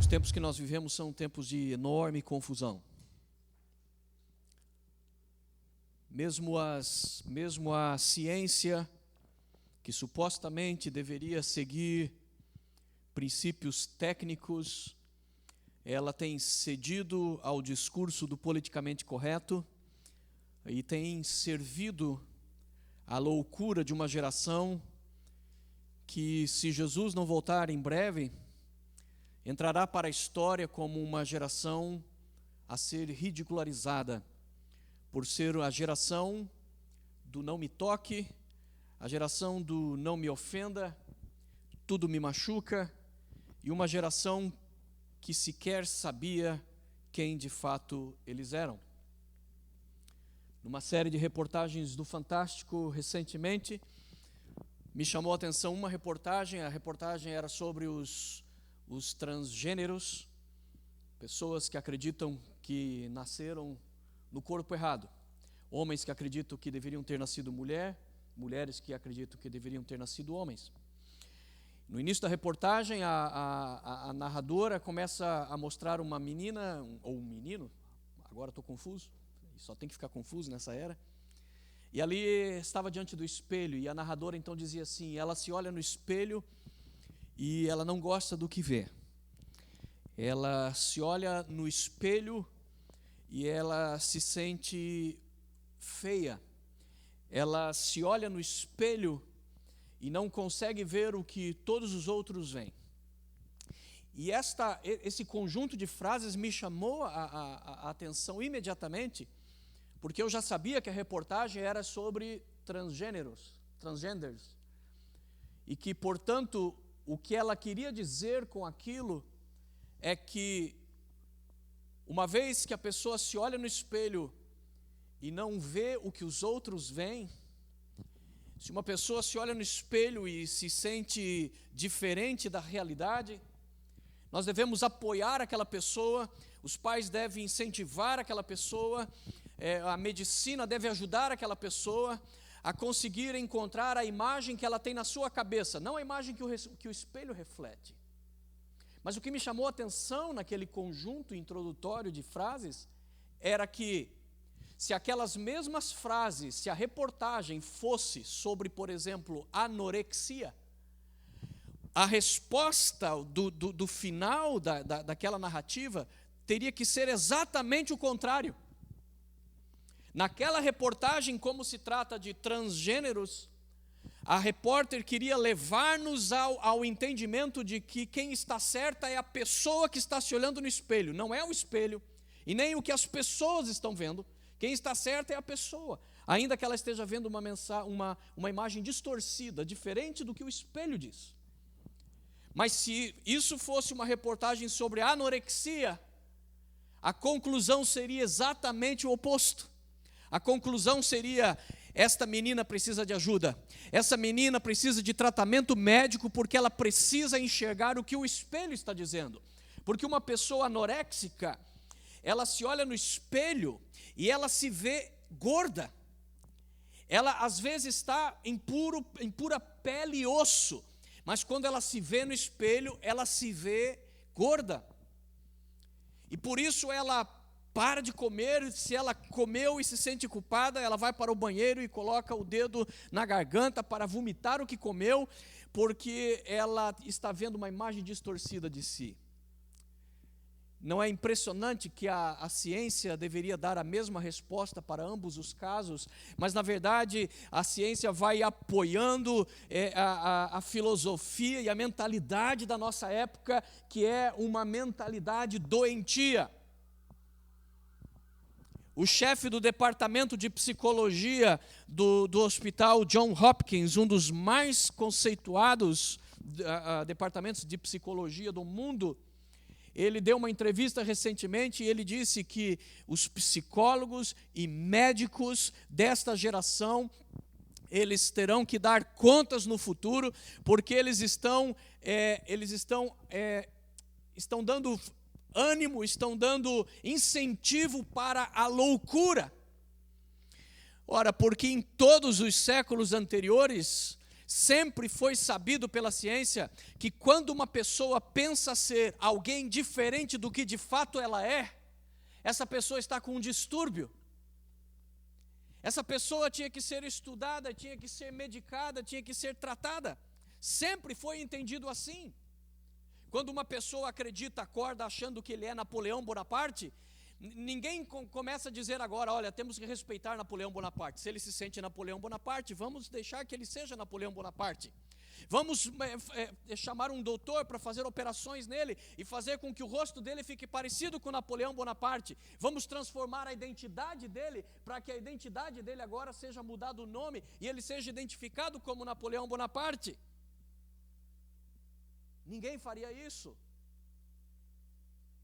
Os tempos que nós vivemos são tempos de enorme confusão. Mesmo a ciência, que supostamente deveria seguir princípios técnicos, ela tem cedido ao discurso do politicamente correto e tem servido à loucura de uma geração que, se Jesus não voltar em breve, entrará para a história como uma geração a ser ridicularizada, por ser a geração do não me toque, a geração do não me ofenda, tudo me machuca, e uma geração que sequer sabia quem de fato eles eram. Numa série de reportagens do Fantástico recentemente, me chamou a atenção uma reportagem. A reportagem era sobre os transgêneros, pessoas que acreditam que nasceram no corpo errado, homens que acreditam que deveriam ter nascido mulher, mulheres que acreditam que deveriam ter nascido homens. No início da reportagem, a narradora começa a mostrar uma menina, ou um menino, agora estou confuso, só tem que ficar confuso nessa era, e ali estava diante do espelho, e a narradora então dizia assim, ela se olha no espelho e ela não gosta do que vê. Ela se olha no espelho e ela se sente feia. Ela se olha no espelho e não consegue ver o que todos os outros veem. E esse conjunto de frases me chamou a atenção imediatamente, porque eu já sabia que a reportagem era sobre transgenders, e que, portanto, o que ela queria dizer com aquilo é que, uma vez que a pessoa se olha no espelho e não vê o que os outros veem, se uma pessoa se olha no espelho e se sente diferente da realidade, nós devemos apoiar aquela pessoa, os pais devem incentivar aquela pessoa, a medicina deve ajudar aquela pessoa a conseguir encontrar a imagem que ela tem na sua cabeça, não a imagem que o espelho reflete. Mas o que me chamou a atenção naquele conjunto introdutório de frases era que, se aquelas mesmas frases, se a reportagem fosse sobre, por exemplo, anorexia, a resposta do final daquela narrativa teria que ser exatamente o contrário. Naquela reportagem, como se trata de transgêneros, a repórter queria levar-nos ao entendimento de que quem está certa é a pessoa que está se olhando no espelho, não é o espelho, e nem o que as pessoas estão vendo. Quem está certa é a pessoa, ainda que ela esteja vendo uma imagem distorcida, diferente do que o espelho diz. Mas se isso fosse uma reportagem sobre anorexia, a conclusão seria exatamente o oposto. A conclusão seria: esta menina precisa de ajuda, essa menina precisa de tratamento médico, porque ela precisa enxergar o que o espelho está dizendo. Porque uma pessoa anoréxica, ela se olha no espelho e ela se vê gorda. Ela às vezes está em pura pele e osso, mas quando ela se vê no espelho, ela se vê gorda. E por isso ela para de comer. Se ela comeu e se sente culpada, ela vai para o banheiro e coloca o dedo na garganta para vomitar o que comeu, porque ela está vendo uma imagem distorcida de si. Não é impressionante que a ciência deveria dar a mesma resposta para ambos os casos, mas na verdade a ciência vai apoiando a filosofia e a mentalidade da nossa época, que é uma mentalidade doentia. O chefe do departamento de psicologia do hospital John Hopkins, um dos mais conceituados departamentos de psicologia do mundo, ele deu uma entrevista recentemente e ele disse que os psicólogos e médicos desta geração, eles terão que dar contas no futuro, porque eles estão dando ânimo, estão dando incentivo para a loucura. Ora, porque em todos os séculos anteriores Sempre foi sabido pela ciência que quando uma pessoa pensa ser alguém diferente do que de fato ela é, essa pessoa está com um distúrbio. Essa pessoa tinha que ser estudada, tinha que ser medicada, tinha que ser tratada. Sempre foi entendido assim. Quando uma pessoa acredita, acorda achando que ele é Napoleão Bonaparte, ninguém começa a dizer agora, olha, temos que respeitar Napoleão Bonaparte. Se ele se sente Napoleão Bonaparte, vamos deixar que ele seja Napoleão Bonaparte. Vamos chamar um doutor para fazer operações nele e fazer com que o rosto dele fique parecido com Napoleão Bonaparte. Vamos transformar a identidade dele para que a identidade dele agora seja mudado o nome e ele seja identificado como Napoleão Bonaparte. Ninguém faria isso.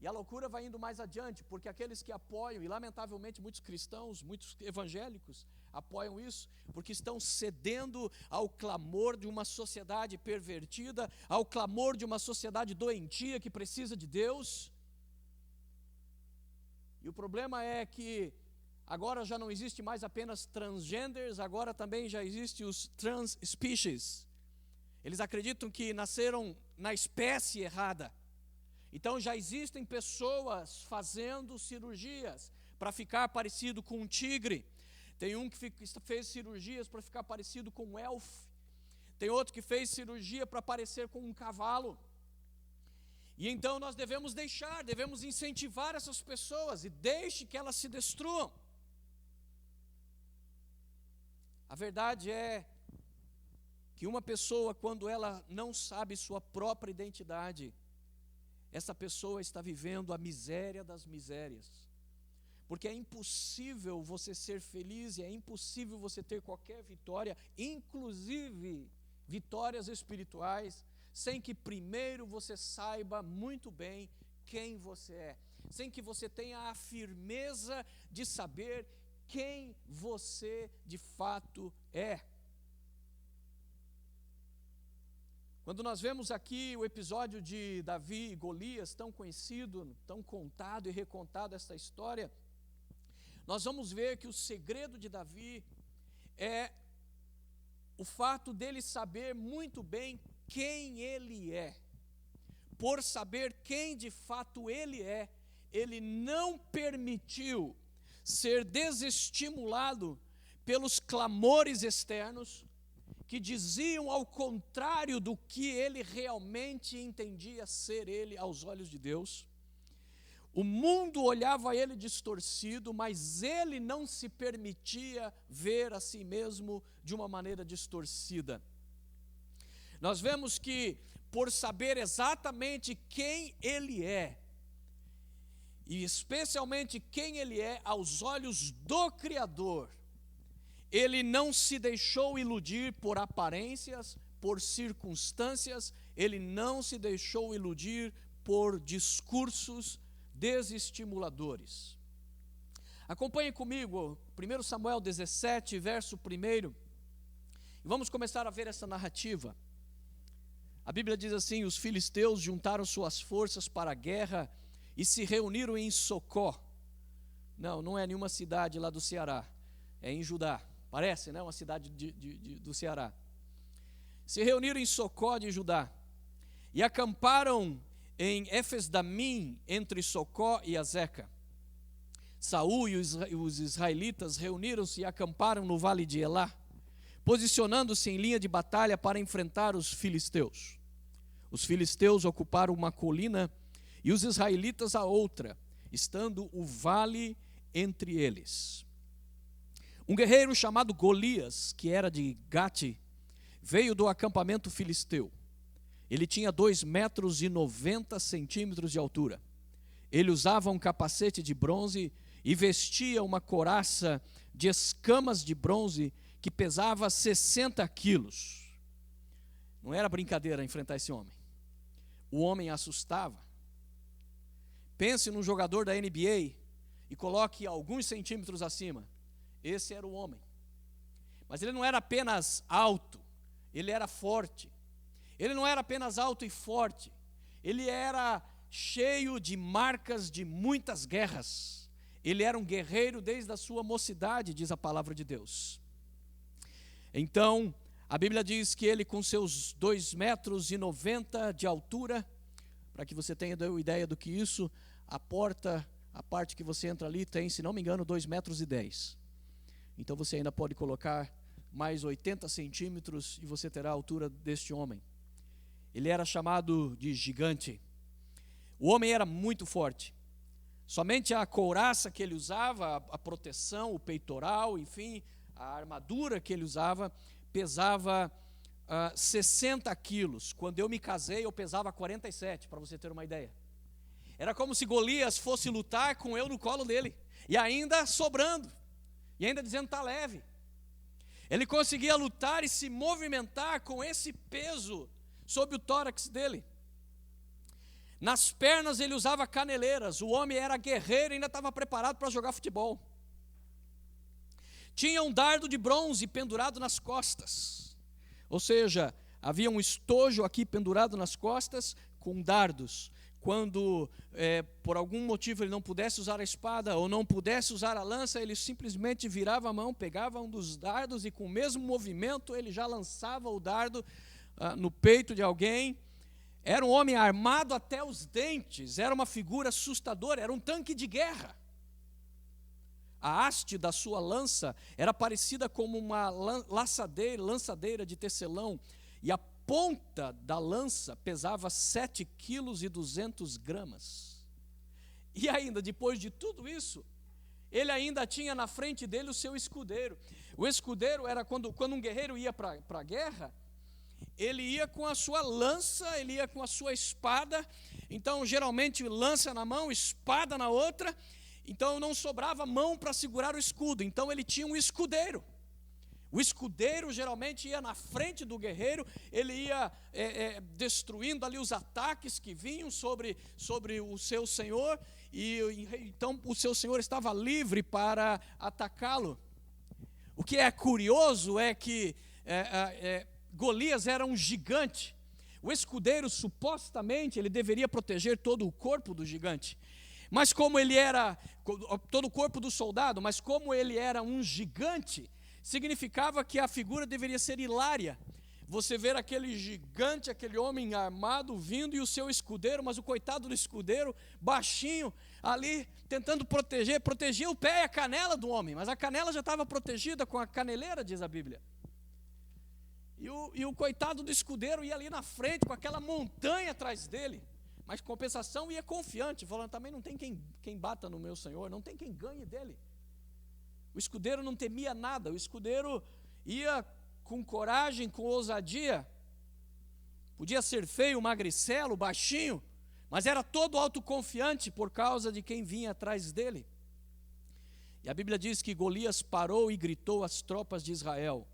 E a loucura vai indo mais adiante, porque aqueles que apoiam, e lamentavelmente muitos cristãos, muitos evangélicos apoiam isso, porque estão cedendo ao clamor de uma sociedade pervertida, ao clamor de uma sociedade doentia que precisa de Deus. E o problema é que agora já não existe mais apenas transgenders, agora também já existem os transspecies. Eles acreditam que nasceram na espécie errada. Então já existem pessoas fazendo cirurgias para ficar parecido com um tigre. Tem um que fez cirurgias para ficar parecido com um elfo. Tem outro que fez cirurgia para parecer com um cavalo. E então nós devemos incentivar essas pessoas e deixe que elas se destruam. A verdade é que uma pessoa, quando ela não sabe sua própria identidade, essa pessoa está vivendo a miséria das misérias. Porque é impossível você ser feliz e é impossível você ter qualquer vitória, inclusive vitórias espirituais, sem que primeiro você saiba muito bem quem você é. Sem que você tenha a firmeza de saber quem você de fato é. Quando nós vemos aqui o episódio de Davi e Golias, tão conhecido, tão contado e recontado essa história, nós vamos ver que o segredo de Davi é o fato dele saber muito bem quem ele é. Por saber quem de fato ele é, ele não permitiu ser desestimulado pelos clamores externos, que diziam ao contrário do que ele realmente entendia ser ele aos olhos de Deus. O mundo olhava ele distorcido, mas ele não se permitia ver a si mesmo de uma maneira distorcida. Nós vemos que, por saber exatamente quem ele é, e especialmente quem ele é aos olhos do Criador, ele não se deixou iludir por aparências, por circunstâncias, ele não se deixou iludir por discursos desestimuladores. Acompanhe comigo 1 Samuel 17, verso 1, e vamos começar a ver essa narrativa. A Bíblia diz assim: os filisteus juntaram suas forças para a guerra e se reuniram em Socó. Não é nenhuma cidade lá do Ceará, é em Judá. Parece, né? Uma cidade do Ceará. Se reuniram em Socó de Judá e acamparam em Éfes-Damim, entre Socó e Azeca. Saul e os israelitas reuniram-se e acamparam no vale de Elá, posicionando-se em linha de batalha para enfrentar os filisteus. Os filisteus ocuparam uma colina e os israelitas a outra, estando o vale entre eles. Um guerreiro chamado Golias, que era de Gate, veio do acampamento filisteu. Ele tinha 2,90 metros de altura. Ele usava um capacete de bronze e vestia uma couraça de escamas de bronze que pesava 60 quilos. Não era brincadeira enfrentar esse homem. O homem assustava. Pense num jogador da NBA e coloque alguns centímetros acima. Esse era o homem. Mas ele não era apenas alto, ele era forte. Ele não era apenas alto e forte, ele era cheio de marcas de muitas guerras. Ele era um guerreiro desde a sua mocidade, diz a palavra de Deus. Então, A Bíblia diz que ele, com seus 2,90 metros de altura, para que você tenha ideia do que isso, a porta, a parte que você entra ali tem, se não me engano, 2,10 metros. Então você ainda pode colocar mais 80 centímetros e você terá a altura deste homem. Ele era chamado de gigante. O homem era muito forte. Somente a couraça que ele usava, a proteção, o peitoral, enfim, a armadura que ele usava, pesava 60 quilos. Quando eu me casei, eu pesava 47, para você ter uma ideia. Era como se Golias fosse lutar com eu no colo dele, e ainda sobrando, e ainda dizendo está leve. Ele conseguia lutar e se movimentar com esse peso sobre o tórax dele. Nas pernas ele usava caneleiras. O homem era guerreiro e ainda estava preparado para jogar futebol. Tinha um dardo de bronze pendurado nas costas. Ou seja, havia um estojo aqui pendurado nas costas com dardos. Quando por algum motivo ele não pudesse usar a espada ou não pudesse usar a lança, ele simplesmente virava a mão, pegava um dos dardos e com o mesmo movimento ele já lançava o dardo no peito de alguém. Era um homem armado até os dentes, era uma figura assustadora, era um tanque de guerra. A haste da sua lança era parecida como uma lançadeira de tecelão, e a ponta da lança pesava 7,2 kg. E ainda, depois de tudo isso, ele ainda tinha na frente dele o seu escudeiro. O escudeiro era quando um guerreiro ia para a guerra, ele ia com a sua lança, ele ia com a sua espada. Então geralmente lança na mão, espada na outra. Então não sobrava mão para segurar o escudo, então ele tinha um escudeiro. O escudeiro geralmente ia na frente do guerreiro, ele ia destruindo ali os ataques que vinham sobre o seu senhor, e então o seu senhor estava livre para atacá-lo. O que é curioso é que Golias era um gigante. O escudeiro, supostamente, ele deveria proteger todo o corpo do gigante. Mas como ele era, todo o corpo do soldado, mas como ele era um gigante, significava que a figura deveria ser hilária. Você ver aquele gigante, aquele homem armado vindo e o seu escudeiro, mas o coitado do escudeiro, baixinho, ali tentando protegia o pé e a canela do homem, mas a canela já estava protegida com a caneleira, diz a Bíblia. E o coitado do escudeiro ia ali na frente com aquela montanha atrás dele, mas compensação ia confiante, falando também não tem quem bata no meu senhor, não tem quem ganhe dele. O escudeiro não temia nada, o escudeiro ia com coragem, com ousadia. Podia ser feio, magricelo, baixinho, mas era todo autoconfiante por causa de quem vinha atrás dele. E a Bíblia diz que Golias parou e gritou às tropas de Israel: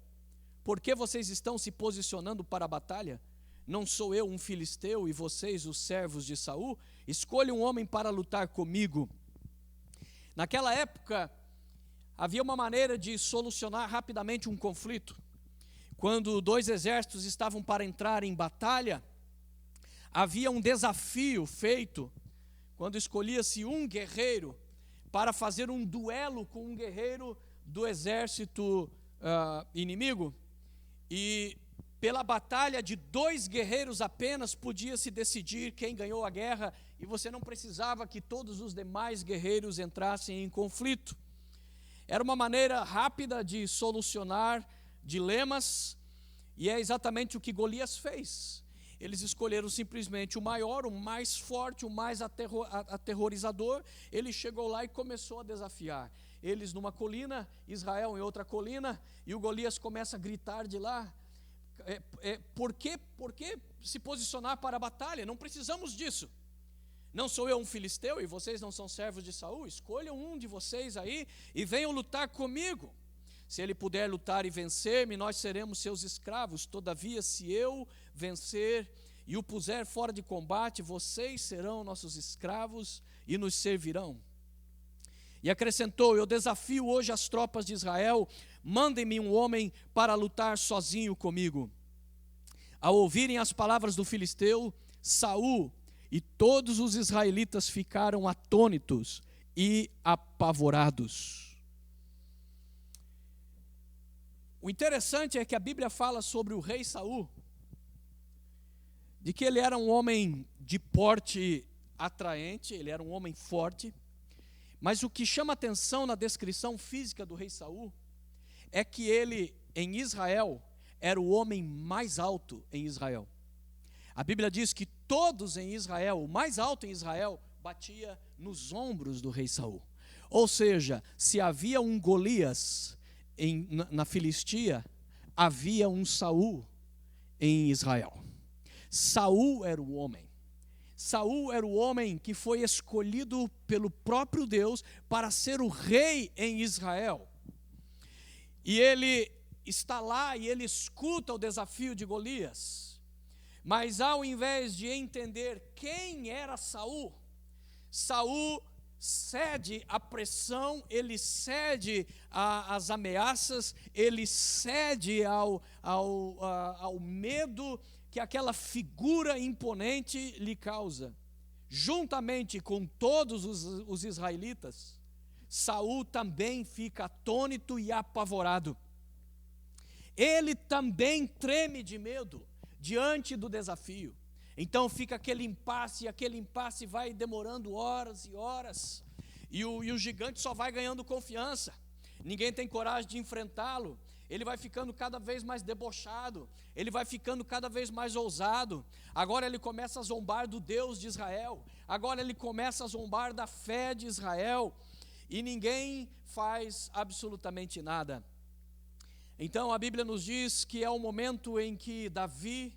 por que vocês estão se posicionando para a batalha? Não sou eu um filisteu e vocês os servos de Saul? Escolha um homem para lutar comigo. Naquela época, havia uma maneira de solucionar rapidamente um conflito. Quando dois exércitos estavam para entrar em batalha, havia um desafio feito, quando escolhia-se um guerreiro para fazer um duelo com um guerreiro do exército inimigo, e pela batalha de 2 guerreiros apenas podia se decidir quem ganhou a guerra, e você não precisava que todos os demais guerreiros entrassem em conflito. Era uma maneira rápida de solucionar dilemas, e é exatamente o que Golias fez. Eles escolheram simplesmente o maior, o mais forte, o mais aterrorizador. Ele chegou lá e começou a desafiar. Eles numa colina, Israel em outra colina, e o Golias começa a gritar de lá: por que se posicionar para a batalha? Não precisamos disso. Não sou eu um filisteu e vocês não são servos de Saul? Escolham um de vocês aí e venham lutar comigo. Se ele puder lutar e vencer-me, nós seremos seus escravos. Todavia, se eu vencer e o puser fora de combate, vocês serão nossos escravos e nos servirão. E acrescentou: eu desafio hoje as tropas de Israel, mandem-me um homem para lutar sozinho comigo. Ao ouvirem as palavras do filisteu, Saul e todos os israelitas ficaram atônitos e apavorados. O O interessante é que a Bíblia fala sobre o rei Saul, de que ele era um homem de porte atraente, ele era um homem forte, mas o que chama atenção na descrição física do rei Saul é que ele, em Israel, era o homem mais alto em Israel. A Bíblia diz que todos em Israel, o mais alto em Israel, batia nos ombros do rei Saul. Ou seja, se havia um Golias na Filistia, havia um Saul em Israel. Saul era o homem. Saul era o homem que foi escolhido pelo próprio Deus para ser o rei em Israel. E ele está lá e ele escuta o desafio de Golias. Mas ao invés de entender quem era Saul, Saul cede à pressão, ele cede às ameaças, ele cede ao medo que aquela figura imponente lhe causa. Juntamente com todos os israelitas, Saul também fica atônito e apavorado. Ele também treme de medo diante do desafio. Então fica aquele impasse vai demorando horas e horas, e o gigante só vai ganhando confiança, ninguém tem coragem de enfrentá-lo, ele vai ficando cada vez mais debochado, ele vai ficando cada vez mais ousado. Agora ele começa a zombar do Deus de Israel, agora ele começa a zombar da fé de Israel, e ninguém faz absolutamente nada. Então a Bíblia nos diz que é o momento em que Davi,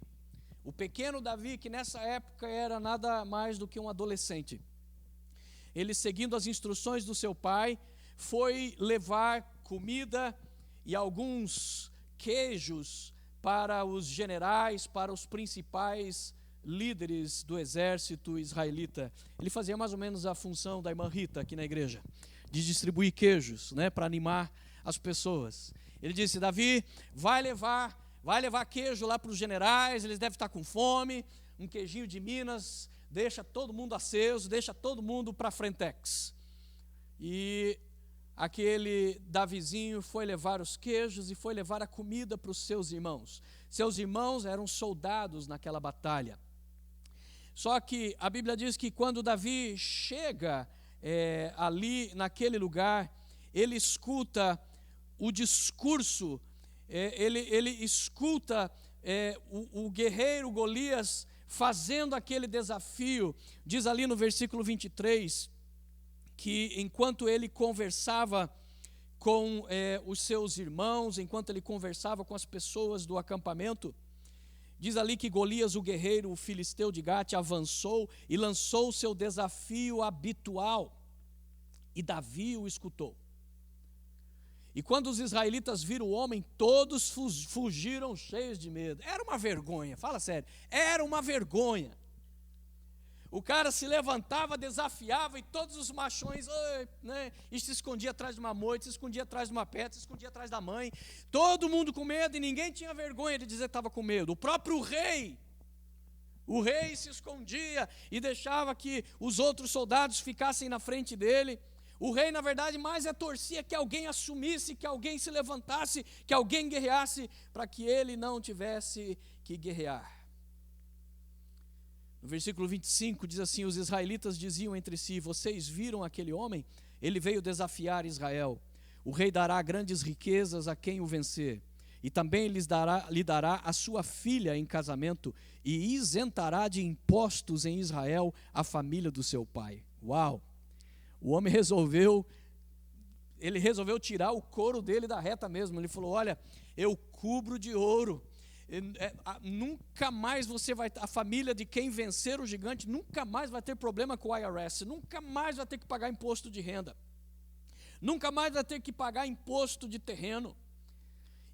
o pequeno Davi, que nessa época era nada mais do que um adolescente, ele, seguindo as instruções do seu pai, foi levar comida e alguns queijos para os generais, para os principais líderes do exército israelita. Ele fazia mais ou menos a função da irmã Rita aqui na igreja, de distribuir queijos, para animar as pessoas. Ele disse: Davi, vai levar queijo lá para os generais, eles devem estar com fome, um queijinho de Minas, deixa todo mundo aceso, deixa todo mundo para a frentex. E aquele Davizinho foi levar os queijos e foi levar a comida para os seus irmãos. Seus irmãos eram soldados naquela batalha. Só que a Bíblia diz que quando Davi chega ali naquele lugar, ele escuta o discurso, ele escuta o guerreiro Golias fazendo aquele desafio. Diz ali no versículo 23, que enquanto ele conversava com os seus irmãos, enquanto ele conversava com as pessoas do acampamento, diz ali que Golias, o guerreiro, o filisteu de Gate, avançou e lançou o seu desafio habitual, e Davi o escutou. E quando os israelitas viram o homem, todos fugiram cheios de medo. Era uma vergonha, fala sério, era uma vergonha. O cara se levantava, desafiava, e todos os machões, e se escondia atrás de uma moita, se escondia atrás de uma pedra, se escondia atrás da mãe. Todo mundo com medo, e ninguém tinha vergonha de dizer que estava com medo. O próprio rei, se escondia e deixava que os outros soldados ficassem na frente dele. O rei, na verdade, mais torcia que alguém assumisse, que alguém se levantasse, que alguém guerreasse, para que ele não tivesse que guerrear. No versículo 25 diz assim: os israelitas diziam entre si: vocês viram aquele homem? Ele veio desafiar Israel. O rei dará grandes riquezas a quem o vencer, e também lhe dará a sua filha em casamento, e isentará de impostos em Israel a família do seu pai. Uau! O homem resolveu tirar o couro dele da reta mesmo. Ele falou: olha, eu cubro de ouro, nunca mais a família de quem vencer o gigante nunca mais vai ter problema com o IRS, nunca mais vai ter que pagar imposto de renda, nunca mais vai ter que pagar imposto de terreno,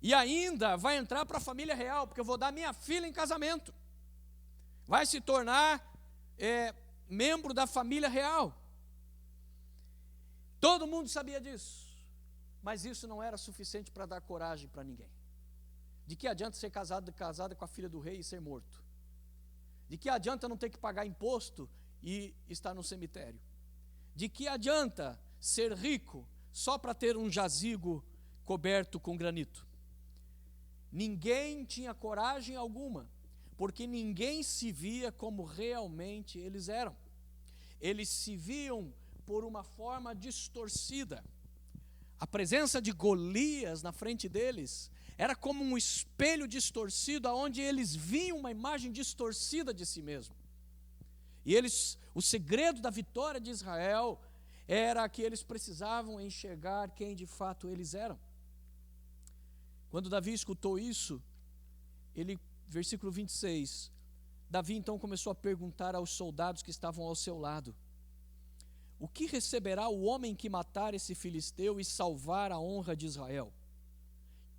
e ainda vai entrar para a família real, porque eu vou dar minha filha em casamento, vai se tornar membro da família real. Todo mundo sabia disso, mas isso não era suficiente para dar coragem para ninguém. De que adianta ser casada com a filha do rei e ser morto? De que adianta não ter que pagar imposto e estar no cemitério? De que adianta ser rico só para ter um jazigo coberto com granito? Ninguém tinha coragem alguma, porque ninguém se via como realmente eles eram. Eles se viam por uma forma distorcida. A presença de Golias na frente deles era como um espelho distorcido, onde eles viam uma imagem distorcida de si mesmo. E o segredo da vitória de Israel era que eles precisavam enxergar quem de fato eles eram. Quando Davi escutou isso, versículo 26, Davi então começou a perguntar aos soldados que estavam ao seu lado: o que receberá o homem que matar esse filisteu e salvar a honra de Israel?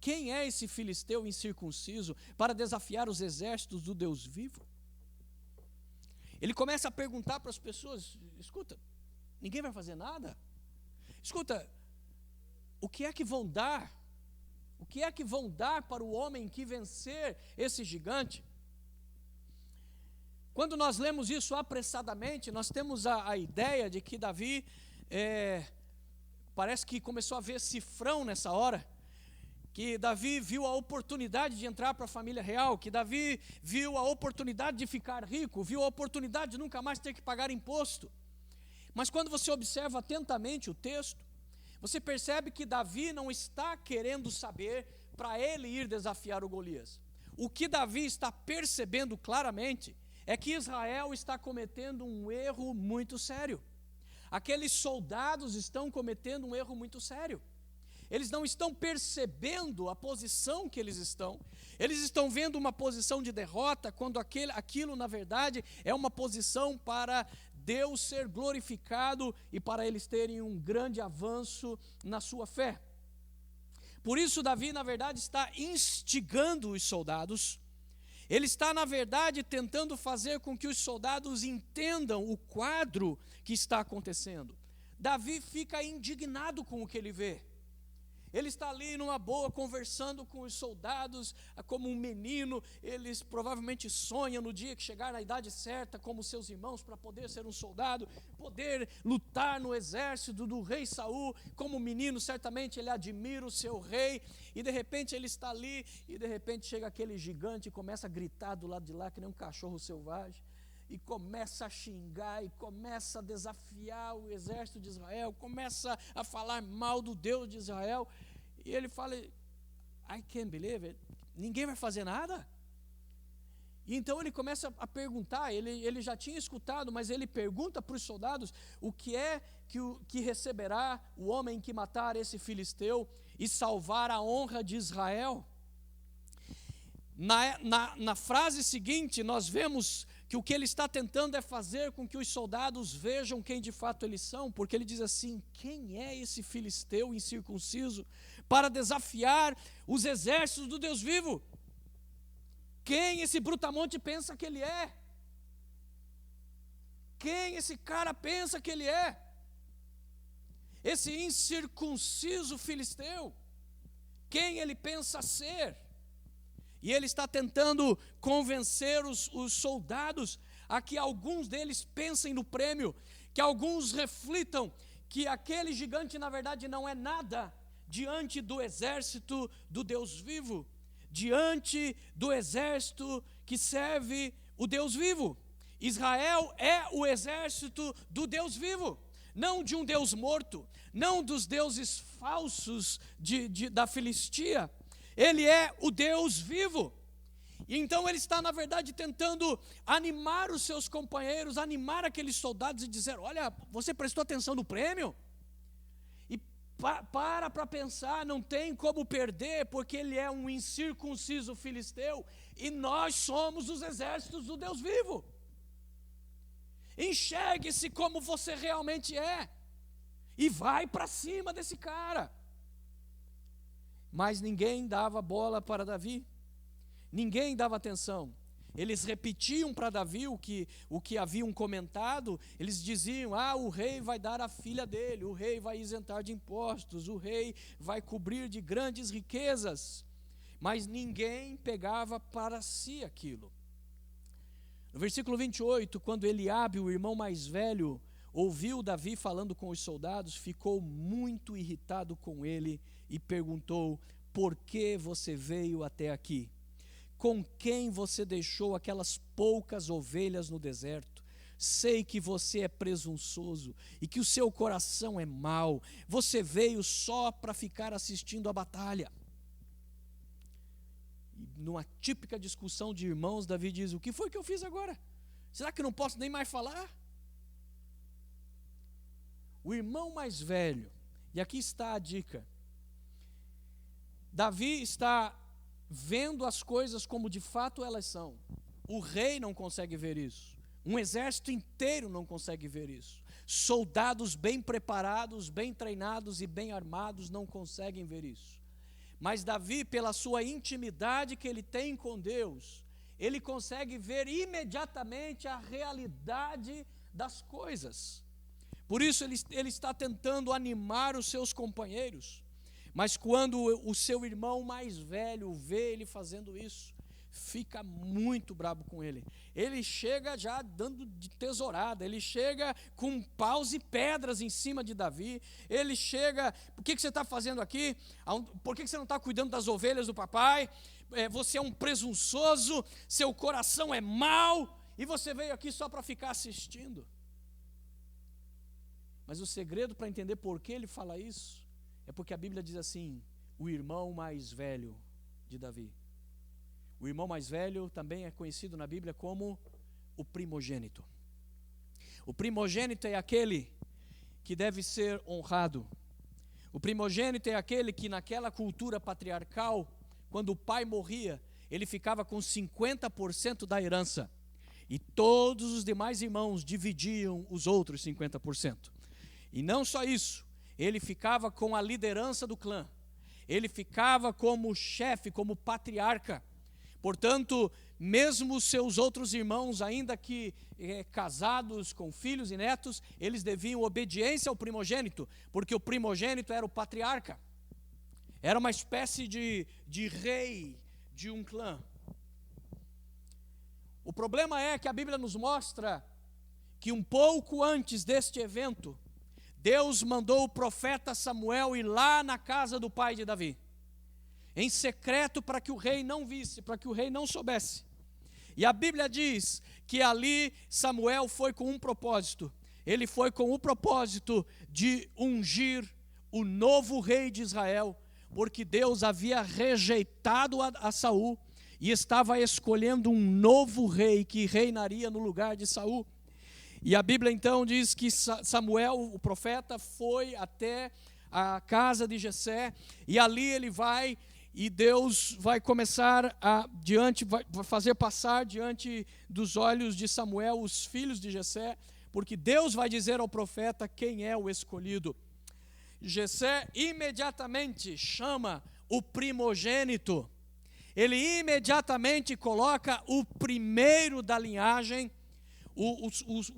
Quem é esse filisteu incircunciso para desafiar os exércitos do Deus vivo? Ele começa a perguntar para as pessoas: escuta, ninguém vai fazer nada? Escuta, o que é que vão dar? O que é que vão dar para o homem que vencer esse gigante? Quando nós lemos isso apressadamente, nós temos a ideia de que Davi, parece que começou a ver cifrão nessa hora, que Davi viu a oportunidade de entrar para a família real, que Davi viu a oportunidade de ficar rico, viu a oportunidade de nunca mais ter que pagar imposto. Mas quando você observa atentamente o texto, você percebe que Davi não está querendo saber para ele ir desafiar o Golias. O que Davi está percebendo claramente é que Israel está cometendo um erro muito sério. Aqueles soldados estão cometendo um erro muito sério. Eles não estão percebendo a posição que eles estão vendo uma posição de derrota, quando aquilo na verdade é uma posição para Deus ser glorificado e para eles terem um grande avanço na sua fé. Por isso Davi na verdade está instigando os soldados. Ele está na verdade tentando fazer com que os soldados entendam o quadro que está acontecendo. Davi fica indignado com o que ele vê. Ele está ali numa boa, conversando com os soldados, como um menino. Eles provavelmente sonham no dia que chegar na idade certa, como seus irmãos, para poder ser um soldado, poder lutar no exército do rei Saul. Como menino, certamente ele admira o seu rei, e de repente ele está ali, e de repente chega aquele gigante e começa a gritar do lado de lá, que nem um cachorro selvagem, e começa a xingar, e começa a desafiar o exército de Israel, começa a falar mal do Deus de Israel, e ele fala: I can't believe it, ninguém vai fazer nada? E então ele começa a perguntar, ele já tinha escutado, mas ele pergunta para os soldados: o que é que receberá o homem que matar esse filisteu e salvar a honra de Israel? Na frase seguinte, nós vemos que o que ele está tentando é fazer com que os soldados vejam quem de fato eles são, porque ele diz assim: quem é esse filisteu incircunciso para desafiar os exércitos do Deus vivo? Quem esse brutamonte pensa que ele é? Quem esse cara pensa que ele é? Esse incircunciso filisteu, quem ele pensa ser? E ele está tentando convencer os soldados a que alguns deles pensem no prêmio, que alguns reflitam que aquele gigante na verdade não é nada diante do exército do Deus vivo, diante do exército que serve o Deus vivo. Israel é o exército do Deus vivo, não de um Deus morto, não dos deuses falsos da Filistia. Ele é o Deus vivo. E então ele está na verdade tentando animar os seus companheiros, animar aqueles soldados e dizer: olha, você prestou atenção no prêmio? E para pensar, não tem como perder, porque ele é um incircunciso filisteu e nós somos os exércitos do Deus vivo. Enxergue-se como você realmente é e vai para cima desse cara. Mas ninguém dava bola para Davi, ninguém dava atenção. Eles repetiam para Davi o que haviam comentado. Eles diziam: o rei vai dar a filha dele, o rei vai isentar de impostos, o rei vai cobrir de grandes riquezas. Mas ninguém pegava para si aquilo. No versículo 28, quando Eliabe, o irmão mais velho, ouviu Davi falando com os soldados, ficou muito irritado com ele e perguntou: por que você veio até aqui? Com quem você deixou aquelas poucas ovelhas no deserto? Sei que você é presunçoso e que o seu coração é mau. Você veio só para ficar assistindo a batalha. E numa típica discussão de irmãos, Davi diz: o que foi que eu fiz agora? Será que eu não posso nem mais falar? O irmão mais velho, e aqui está a dica. Davi está vendo as coisas como de fato elas são. O rei não consegue ver isso. Um exército inteiro não consegue ver isso. Soldados bem preparados, bem treinados e bem armados não conseguem ver isso. Mas Davi, pela sua intimidade que ele tem com Deus, ele consegue ver imediatamente a realidade das coisas. Por isso ele está tentando animar os seus companheiros. Mas quando o seu irmão mais velho vê ele fazendo isso, fica muito bravo com ele. Ele chega já dando de tesourada, ele chega com paus e pedras em cima de Davi. Ele chega: o que você está fazendo aqui? Por que você não está cuidando das ovelhas do papai? Você é um presunçoso, seu coração é mau, e você veio aqui só para ficar assistindo. Mas o segredo para entender por que ele fala isso é porque a Bíblia diz assim: o irmão mais velho de Davi. O irmão mais velho também é conhecido na Bíblia como o primogênito. O primogênito é aquele que deve ser honrado. O primogênito é aquele que naquela cultura patriarcal, quando o pai morria, ele ficava com 50% da herança. E todos os demais irmãos dividiam os outros 50%. E não só isso, ele ficava com a liderança do clã. Ele ficava como chefe, como patriarca. Portanto, mesmo os seus outros irmãos, ainda que casados com filhos e netos, eles deviam obediência ao primogênito, porque o primogênito era o patriarca. Era uma espécie de rei de um clã. O problema é que a Bíblia nos mostra que um pouco antes deste evento, Deus mandou o profeta Samuel ir lá na casa do pai de Davi, em secreto, para que o rei não visse, para que o rei não soubesse. E a Bíblia diz que ali Samuel foi com um propósito. Ele foi com o propósito de ungir o novo rei de Israel, porque Deus havia rejeitado a Saul e estava escolhendo um novo rei que reinaria no lugar de Saul. E a Bíblia então diz que Samuel, o profeta, foi até a casa de Jessé, e ali ele vai, e Deus vai começar vai fazer passar diante dos olhos de Samuel os filhos de Jessé, porque Deus vai dizer ao profeta quem é o escolhido. Jessé imediatamente chama o primogênito, ele imediatamente coloca o primeiro da linhagem,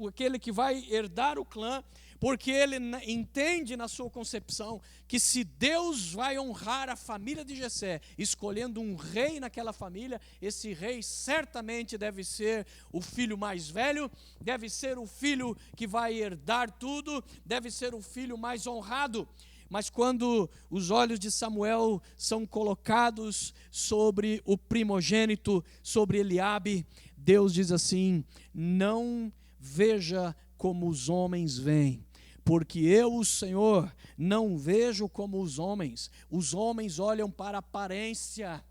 aquele que vai herdar o clã, porque ele entende na sua concepção que se Deus vai honrar a família de Jessé, escolhendo um rei naquela família, esse rei certamente deve ser o filho mais velho, deve ser o filho que vai herdar tudo, deve ser o filho mais honrado. Mas quando os olhos de Samuel são colocados sobre o primogênito, sobre Eliabe, Deus diz assim: não veja como os homens veem, porque eu, o Senhor, não vejo como os homens. Os homens olham para a aparência,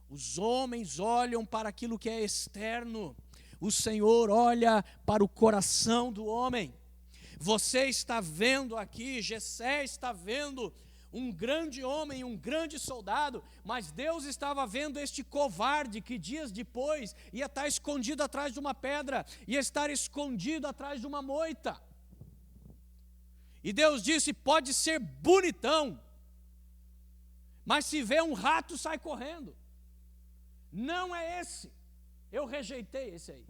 os homens olham para aquilo que é externo, o Senhor olha para o coração do homem. Você está vendo aqui, Jessé está vendo um grande homem, um grande soldado, mas Deus estava vendo este covarde que dias depois ia estar escondido atrás de uma pedra, ia estar escondido atrás de uma moita. E Deus disse: pode ser bonitão, mas se vê um rato sai correndo. Não é esse, eu rejeitei esse aí.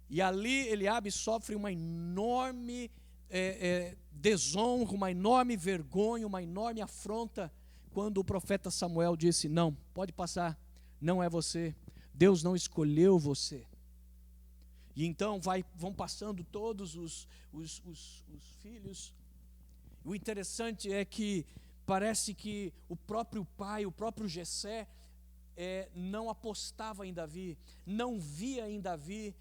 E ali Eliabe sofre uma enorme desonra, uma enorme vergonha, uma enorme afronta, quando o profeta Samuel disse: não, pode passar, não é você, Deus não escolheu você. E então vão passando todos os filhos. O interessante é que parece que o próprio pai, o próprio Jessé, não apostava em Davi, não via em Davi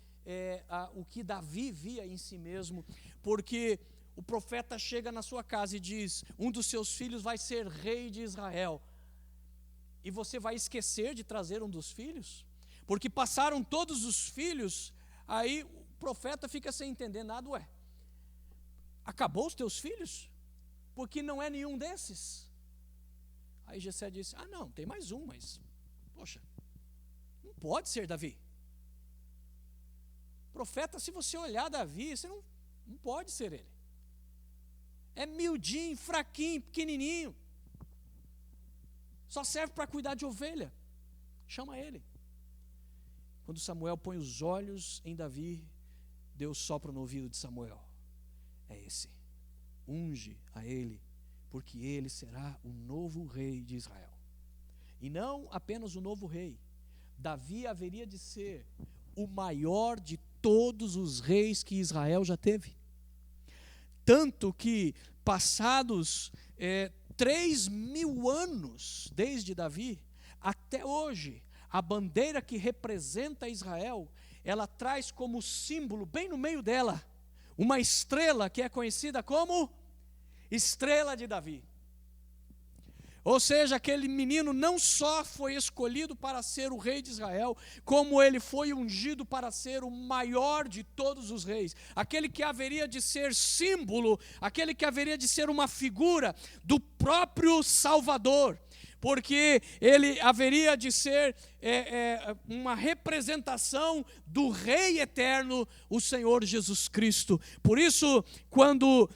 o que Davi via em si mesmo, porque o profeta chega na sua casa e diz: um dos seus filhos vai ser rei de Israel, e você vai esquecer de trazer um dos filhos? Porque passaram todos os filhos, aí o profeta fica sem entender nada. Ué, acabou os teus filhos? Porque não é nenhum desses. Aí Jessé disse: não, tem mais um, mas poxa, não pode ser Davi. Profeta, se você olhar Davi, você não pode ser ele. É miudinho, fraquinho, pequenininho, só serve para cuidar de ovelha. Chama ele. Quando Samuel põe os olhos em Davi, Deus sopra no ouvido de Samuel: é esse, unge a ele, porque ele será o novo rei de Israel. E não apenas o novo rei, Davi haveria de ser o maior de todos os reis que Israel já teve. Tanto que, passados 3.000 anos desde Davi, até hoje, a bandeira que representa Israel, ela traz como símbolo, bem no meio dela, uma estrela que é conhecida como Estrela de Davi. Ou seja, aquele menino não só foi escolhido para ser o rei de Israel, como ele foi ungido para ser o maior de todos os reis, aquele que haveria de ser símbolo, aquele que haveria de ser uma figura do próprio Salvador, porque ele haveria de ser uma representação do Rei eterno, o Senhor Jesus Cristo. Por isso, quando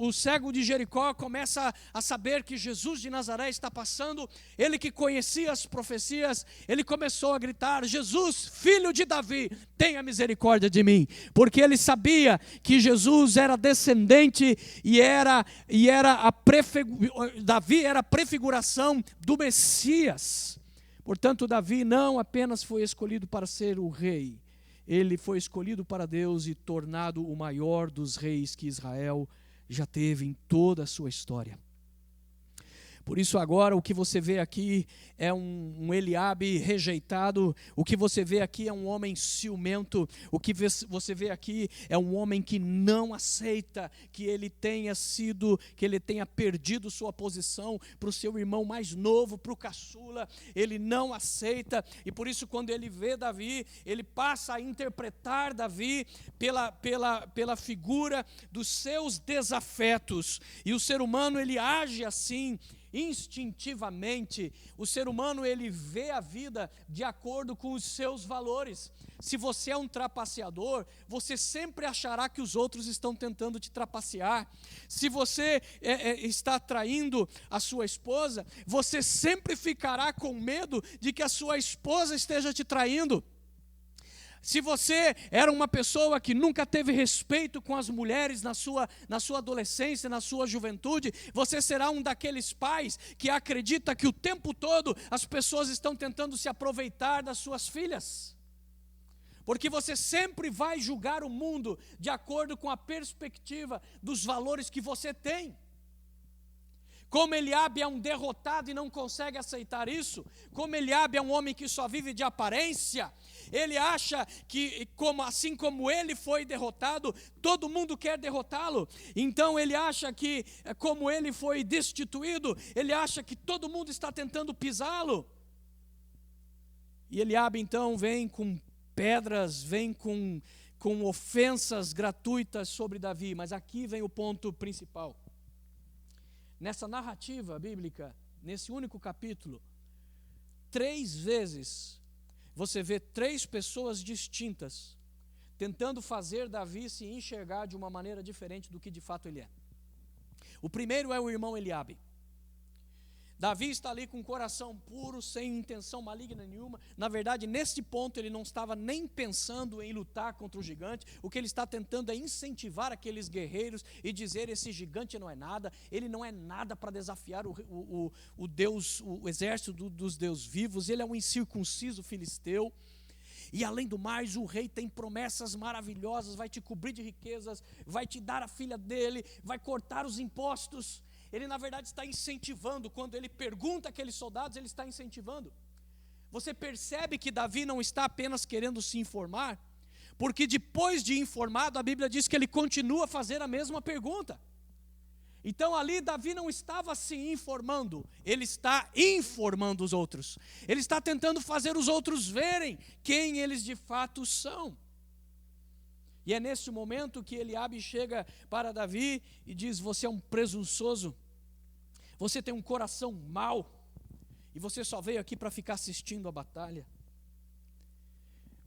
o cego de Jericó começa a saber que Jesus de Nazaré está passando, ele que conhecia as profecias, ele começou a gritar: Jesus, filho de Davi, tenha misericórdia de mim, porque ele sabia que Jesus era descendente Davi era a prefiguração do Messias. Portanto, Davi não apenas foi escolhido para ser o rei, ele foi escolhido para Deus e tornado o maior dos reis que Israel já teve em toda a sua história. Por isso agora o que você vê aqui é um Eliabe rejeitado, o que você vê aqui é um homem ciumento, o que você vê aqui é um homem que não aceita que ele tenha perdido sua posição para o seu irmão mais novo, para o caçula. Ele não aceita, e por isso quando ele vê Davi, ele passa a interpretar Davi pela figura dos seus desafetos, e o ser humano ele age assim, instintivamente. O ser humano ele vê a vida de acordo com os seus valores. Se você é um trapaceador, você sempre achará que os outros estão tentando te trapacear. Se você está traindo a sua esposa, você sempre ficará com medo de que a sua esposa esteja te traindo. Se você era uma pessoa que nunca teve respeito com as mulheres na sua adolescência, na sua juventude, você será um daqueles pais que acredita que o tempo todo as pessoas estão tentando se aproveitar das suas filhas. Porque você sempre vai julgar o mundo de acordo com a perspectiva dos valores que você tem. Como Eliabe é um derrotado e não consegue aceitar isso, como Eliabe é um homem que só vive de aparência, ele acha que, assim como ele foi derrotado, todo mundo quer derrotá-lo. Então ele acha que, como ele foi destituído, ele acha que todo mundo está tentando pisá-lo. E Eliabe então vem com pedras, vem com ofensas gratuitas sobre Davi. Mas aqui vem o ponto principal. Nessa narrativa bíblica, nesse único capítulo, 3 vezes você vê 3 pessoas distintas tentando fazer Davi se enxergar de uma maneira diferente do que de fato ele é. O primeiro é o irmão Eliabe. Davi está ali com o coração puro, sem intenção maligna nenhuma. Na verdade, neste ponto ele não estava nem pensando em lutar contra o gigante. O que ele está tentando é incentivar aqueles guerreiros e dizer: esse gigante não é nada, ele não é nada para desafiar o Deus, o exército dos deuses vivos. Ele é um incircunciso filisteu. E além do mais, o rei tem promessas maravilhosas, vai te cobrir de riquezas, vai te dar a filha dele, vai cortar os impostos. ele na verdade está incentivando. Quando ele pergunta àqueles soldados, ele está incentivando. Você percebe que Davi não está apenas querendo se informar, porque depois de informado, a Bíblia diz que ele continua a fazer a mesma pergunta. Então ali Davi não estava se informando, ele está informando os outros. Ele está tentando fazer os outros verem quem eles de fato são. E é nesse momento que Eliabe chega para Davi e diz: você é um presunçoso, você tem um coração mau, e você só veio aqui para ficar assistindo a batalha.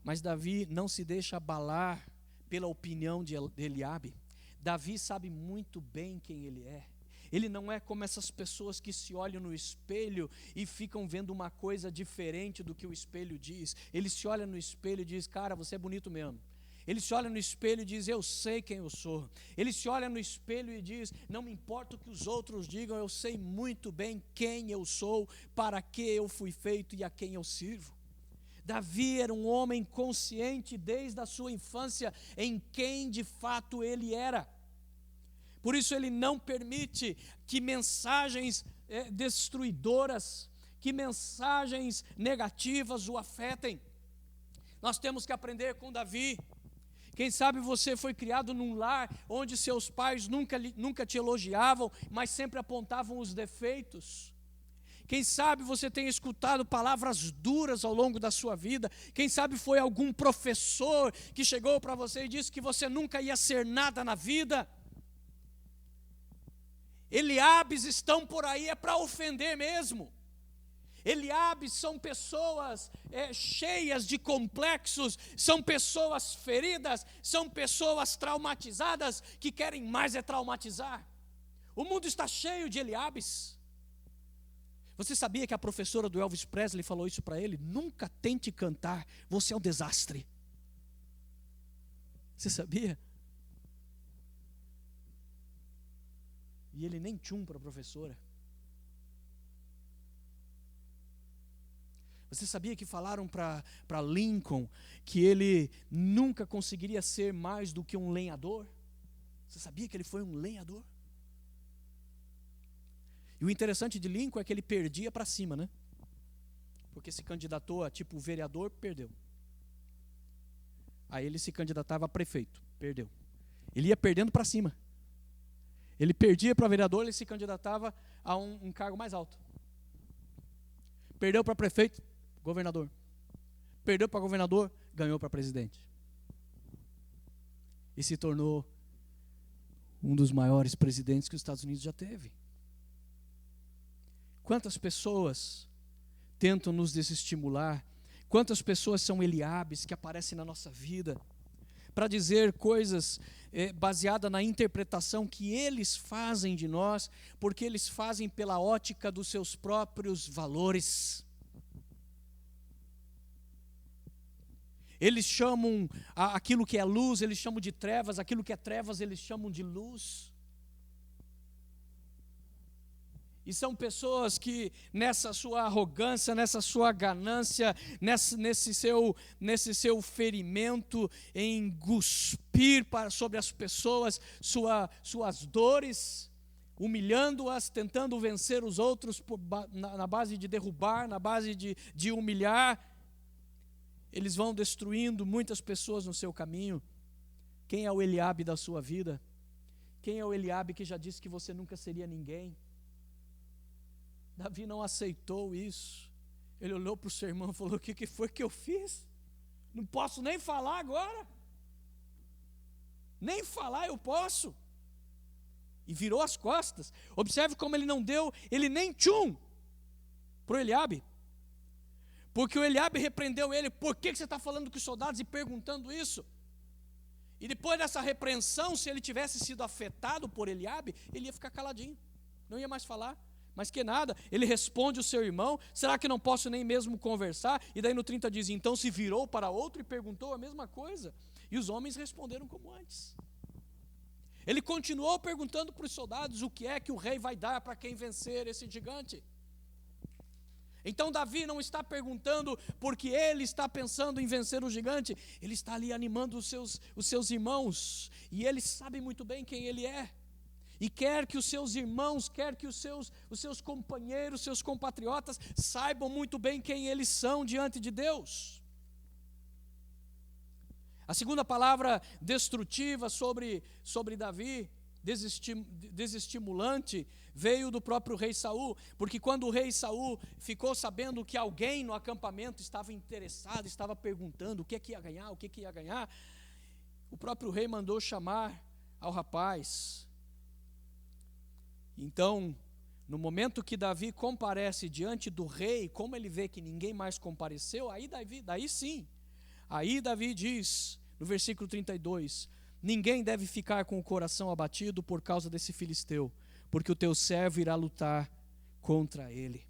Mas Davi não se deixa abalar pela opinião de Eliabe. Davi sabe muito bem quem ele é. Ele não é como essas pessoas que se olham no espelho e ficam vendo uma coisa diferente do que o espelho diz. Ele se olha no espelho e diz: cara, você é bonito mesmo. Ele se olha no espelho e diz: eu sei quem eu sou. Ele se olha no espelho e diz: não me importa o que os outros digam, eu sei muito bem quem eu sou, para que eu fui feito e a quem eu sirvo. Davi era um homem consciente desde a sua infância em quem de fato ele era. Por isso ele não permite que mensagens destruidoras, que mensagens negativas o afetem. Nós temos que aprender com Davi. Quem sabe você foi criado num lar onde seus pais nunca te elogiavam, mas sempre apontavam os defeitos. Quem sabe você tem escutado palavras duras ao longo da sua vida. Quem sabe foi algum professor que chegou para você e disse que você nunca ia ser nada na vida. Eliabes estão por aí, é para ofender mesmo. Eliabes são pessoas cheias de complexos, são pessoas feridas, são pessoas traumatizadas que querem mais traumatizar. O mundo está cheio de Eliabes. Você sabia que a professora do Elvis Presley falou isso para ele? Nunca tente cantar, você é um desastre. Você sabia? E ele nem tchum para a professora. Você sabia que falaram para Lincoln que ele nunca conseguiria ser mais do que um lenhador? Você sabia que ele foi um lenhador? E o interessante de Lincoln é que ele perdia para cima, né? Porque se candidatou a tipo vereador, perdeu. Aí ele se candidatava a prefeito, perdeu. Ele ia perdendo para cima. Ele perdia para vereador, ele se candidatava a um cargo mais alto. Perdeu para prefeito, governador. Perdeu para governador, ganhou para presidente. E se tornou um dos maiores presidentes que os Estados Unidos já teve. Quantas pessoas tentam nos desestimular? Quantas pessoas são Eliabes que aparecem na nossa vida para dizer coisas baseadas na interpretação que eles fazem de nós, porque eles fazem pela ótica dos seus próprios valores. Eles chamam aquilo que é luz, eles chamam de trevas, aquilo que é trevas, eles chamam de luz. E são pessoas que nessa sua arrogância, nessa sua ganância, nesse seu ferimento em cuspir sobre as pessoas suas dores, humilhando-as, tentando vencer os outros na base de derrubar, na base de humilhar, eles vão destruindo muitas pessoas no seu caminho. Quem é o Eliabe da sua vida? Quem é o Eliabe que já disse que você nunca seria ninguém? Davi não aceitou isso. Ele olhou para o seu irmão e falou: o que foi que eu fiz? Não posso nem falar agora. Nem falar eu posso. E virou as costas. Observe como ele não deu, ele nem tchum para o Eliabe. Porque o Eliabe repreendeu ele: por que você está falando com os soldados e perguntando isso? E depois dessa repreensão, se ele tivesse sido afetado por Eliabe, ele ia ficar caladinho, não ia mais falar. Mas que nada, ele responde o seu irmão: será que não posso nem mesmo conversar? E daí no 30 diz: então se virou para outro e perguntou a mesma coisa. E os homens responderam como antes. Ele continuou perguntando para os soldados o que é que o rei vai dar para quem vencer esse gigante. Então Davi não está perguntando porque ele está pensando em vencer o gigante. Ele está ali animando os seus irmãos. E eles sabem muito bem quem ele é. e quer que os seus irmãos, quer que os seus companheiros, seus compatriotas saibam muito bem quem eles são diante de Deus. A segunda palavra destrutiva sobre Davi, desestimulante, veio do próprio rei Saul, porque quando o rei Saul ficou sabendo que alguém no acampamento estava interessado, estava perguntando o que ia ganhar, o próprio rei mandou chamar ao rapaz. Então, no momento que Davi comparece diante do rei, como ele vê que ninguém mais compareceu, aí Davi diz, no versículo 32, ninguém deve ficar com o coração abatido por causa desse filisteu, porque o teu servo irá lutar contra ele.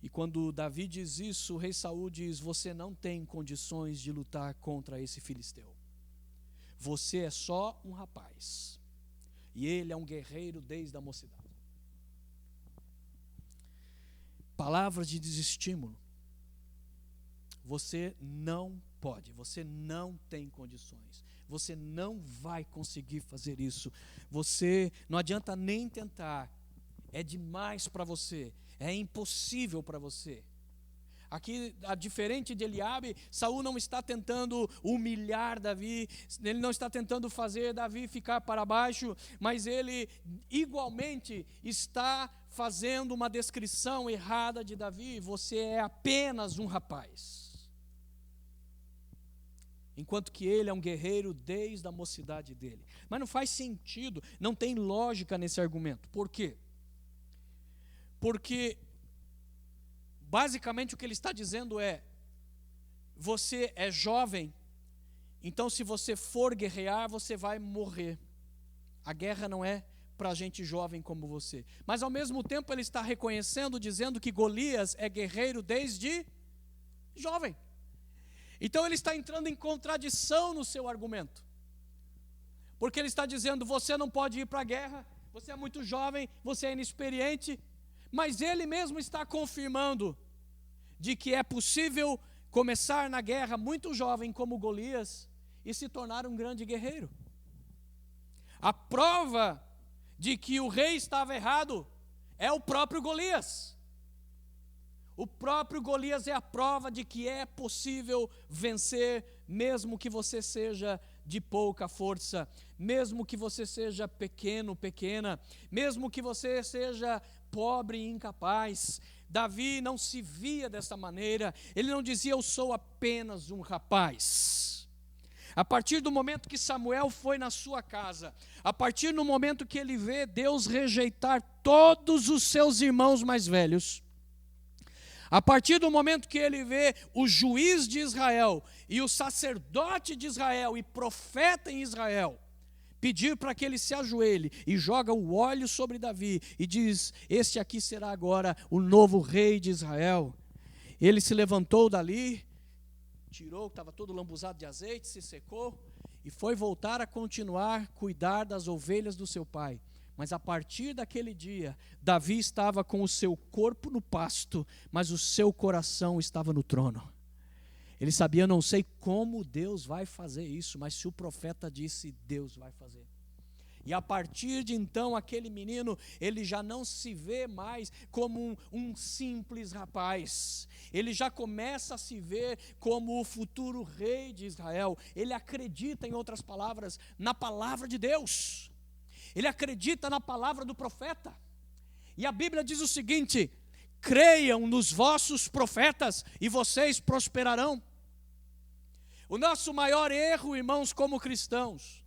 E quando Davi diz isso, o rei Saul diz, você não tem condições de lutar contra esse filisteu. Você é só um rapaz. E ele é um guerreiro desde a mocidade. Palavras de desestímulo. Você não pode, você não tem condições. Você não vai conseguir fazer isso. Você não adianta nem tentar. É demais para você. É impossível para você. Aqui, diferente de Eliabe, Saul não está tentando humilhar Davi, ele não está tentando fazer Davi ficar para baixo, mas ele igualmente está fazendo uma descrição errada de Davi. Você é apenas um rapaz, enquanto que ele é um guerreiro desde a mocidade dele. Mas não faz sentido, não tem lógica nesse argumento. Por quê? Porque basicamente o que ele está dizendo é, você é jovem, então se você for guerrear, você vai morrer. A guerra não é para gente jovem como você. Mas ao mesmo tempo ele está reconhecendo, dizendo que Golias é guerreiro desde jovem. Então ele está entrando em contradição no seu argumento. Porque ele está dizendo, você não pode ir para a guerra, você é muito jovem, você é inexperiente. Mas ele mesmo está confirmando de que é possível começar na guerra muito jovem como Golias e se tornar um grande guerreiro. A prova de que o rei estava errado é o próprio Golias. O próprio Golias é a prova de que é possível vencer, mesmo que você seja de pouca força, mesmo que você seja pequeno, pequena, mesmo que você seja pobre e incapaz. Davi não se via dessa maneira, ele não dizia, eu sou apenas um rapaz. A partir do momento que Samuel foi na sua casa, a partir do momento que ele vê Deus rejeitar todos os seus irmãos mais velhos, a partir do momento que ele vê o juiz de Israel e o sacerdote de Israel e profeta em Israel pedir para que ele se ajoelhe e joga o óleo sobre Davi e diz, este aqui será agora o novo rei de Israel. Ele se levantou dali, tirou, estava todo lambuzado de azeite, se secou e foi voltar a continuar cuidar das ovelhas do seu pai. Mas a partir daquele dia, Davi estava com o seu corpo no pasto, mas o seu coração estava no trono. Ele sabia, não sei como Deus vai fazer isso, mas se o profeta disse, Deus vai fazer. E a partir de então, aquele menino, ele já não se vê mais como um simples rapaz. Ele já começa a se ver como o futuro rei de Israel. Ele acredita, em outras palavras, na palavra de Deus. Ele acredita na palavra do profeta. E a Bíblia diz o seguinte, creiam nos vossos profetas e vocês prosperarão. O nosso maior erro, irmãos, como cristãos,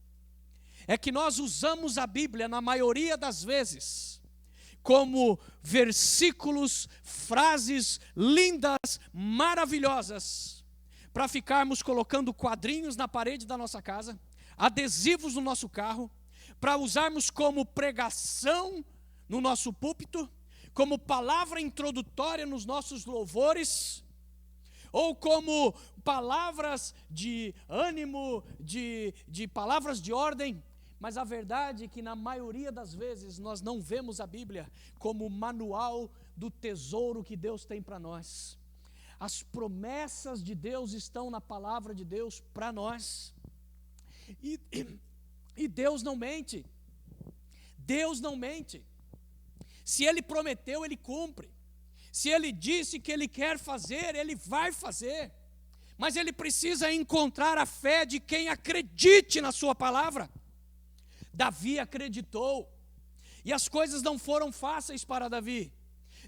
é que nós usamos a Bíblia, na maioria das vezes, como versículos, frases lindas, maravilhosas, para ficarmos colocando quadrinhos na parede da nossa casa, adesivos no nosso carro, para usarmos como pregação no nosso púlpito, como palavra introdutória nos nossos louvores, ou como palavras de ânimo, de palavras de ordem. Mas a verdade é que na maioria das vezes nós não vemos a Bíblia como o manual do tesouro que Deus tem para nós. As promessas de Deus estão na palavra de Deus para nós. E Deus não mente. Deus não mente. Se Ele prometeu, Ele cumpre. Se Ele disse que Ele quer fazer, Ele vai fazer. Mas Ele precisa encontrar a fé de quem acredite na sua palavra. Davi acreditou. E as coisas não foram fáceis para Davi.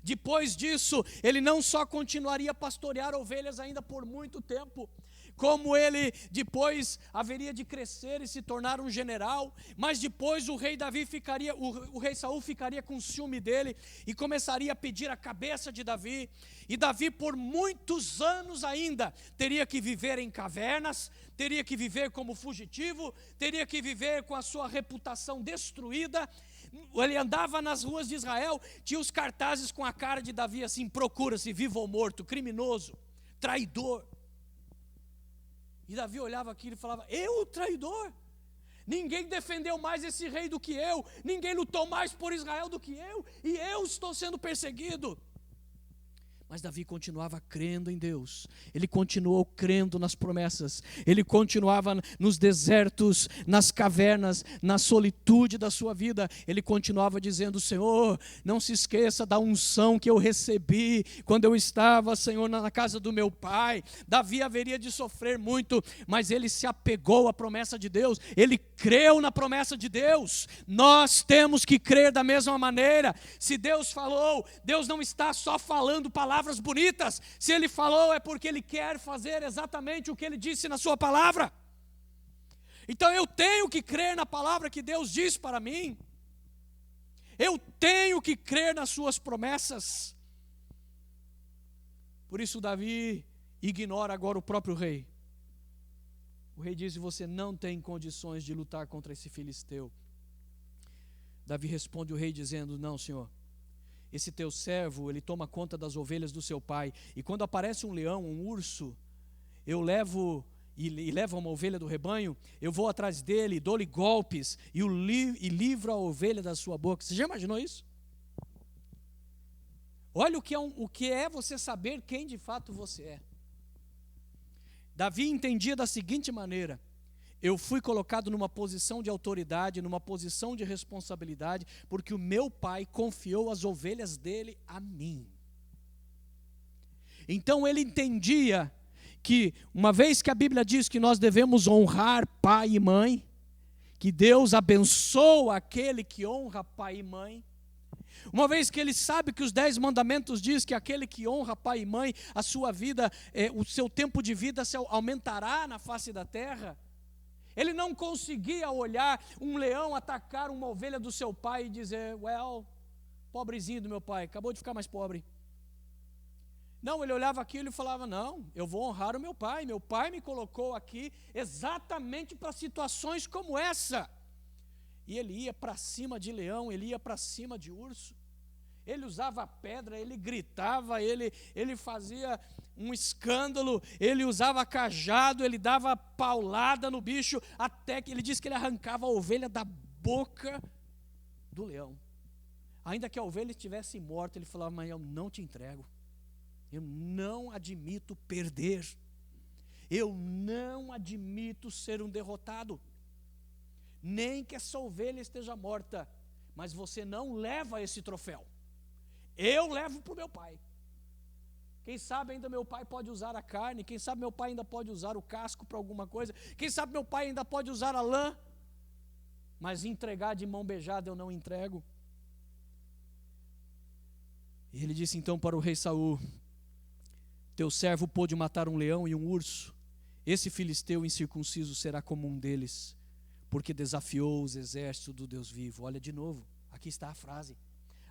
Depois disso, ele não só continuaria a pastorear ovelhas ainda por muito tempo, como ele depois haveria de crescer e se tornar um general, mas depois o rei Saul ficaria com ciúme dele e começaria a pedir a cabeça de Davi, e Davi por muitos anos ainda teria que viver em cavernas, teria que viver como fugitivo, teria que viver com a sua reputação destruída. Ele andava nas ruas de Israel, tinha os cartazes com a cara de Davi assim: procura-se, vivo ou morto, criminoso, traidor. E Davi olhava aquilo e falava: eu, traidor? Ninguém defendeu mais esse rei do que eu, ninguém lutou mais por Israel do que eu, e eu estou sendo perseguido. Mas Davi continuava crendo em Deus, ele continuou crendo nas promessas, ele continuava nos desertos, nas cavernas, na solitude da sua vida, ele continuava dizendo: Senhor, não se esqueça da unção que eu recebi quando eu estava, Senhor, na casa do meu pai. Davi haveria de sofrer muito, mas ele se apegou à promessa de Deus, ele creu na promessa de Deus. Nós temos que crer da mesma maneira. Se Deus falou, Deus não está só falando palavras bonitas. Se Ele falou, é porque Ele quer fazer exatamente o que Ele disse na sua palavra. Então eu tenho que crer na palavra que Deus diz para mim. Eu tenho que crer nas suas promessas. Por isso Davi ignora agora o próprio rei. O rei diz: você não tem condições de lutar contra esse filisteu. Davi responde o rei dizendo: não, senhor, esse teu servo, ele toma conta das ovelhas do seu pai, e quando aparece um leão, um urso, eu levo uma ovelha do rebanho, eu vou atrás dele, dou-lhe golpes e livro a ovelha da sua boca. Você já imaginou isso? Olha o que é você saber quem de fato você é. Davi entendia da seguinte maneira: eu fui colocado numa posição de autoridade, numa posição de responsabilidade, porque o meu pai confiou as ovelhas dele a mim. Então ele entendia que, uma vez que a Bíblia diz que nós devemos honrar pai e mãe, que Deus abençoa aquele que honra pai e mãe, uma vez que ele sabe que os 10 mandamentos diz que aquele que honra pai e mãe, a sua vida, o seu tempo de vida se aumentará na face da terra, ele não conseguia olhar um leão atacar uma ovelha do seu pai e dizer: pobrezinho do meu pai, acabou de ficar mais pobre. Não, ele olhava aquilo e falava: não, eu vou honrar o meu pai me colocou aqui exatamente para situações como essa. E ele ia para cima de leão, ele ia para cima de urso, ele usava pedra, ele gritava, ele fazia um escândalo, ele usava cajado, ele dava paulada no bicho, até que ele disse que ele arrancava a ovelha da boca do leão. Ainda que a ovelha estivesse morta, ele falava: mas eu não te entrego, eu não admito perder, eu não admito ser um derrotado, nem que essa ovelha esteja morta, mas você não leva esse troféu, eu levo para o meu pai. Quem sabe ainda meu pai pode usar a carne, quem sabe meu pai ainda pode usar o casco para alguma coisa, quem sabe meu pai ainda pode usar a lã, mas entregar de mão beijada eu não entrego. E ele disse então para o rei Saul: teu servo pôde matar um leão e um urso, esse filisteu incircunciso será como um deles, porque desafiou os exércitos do Deus vivo. Olha de novo, aqui está a frase.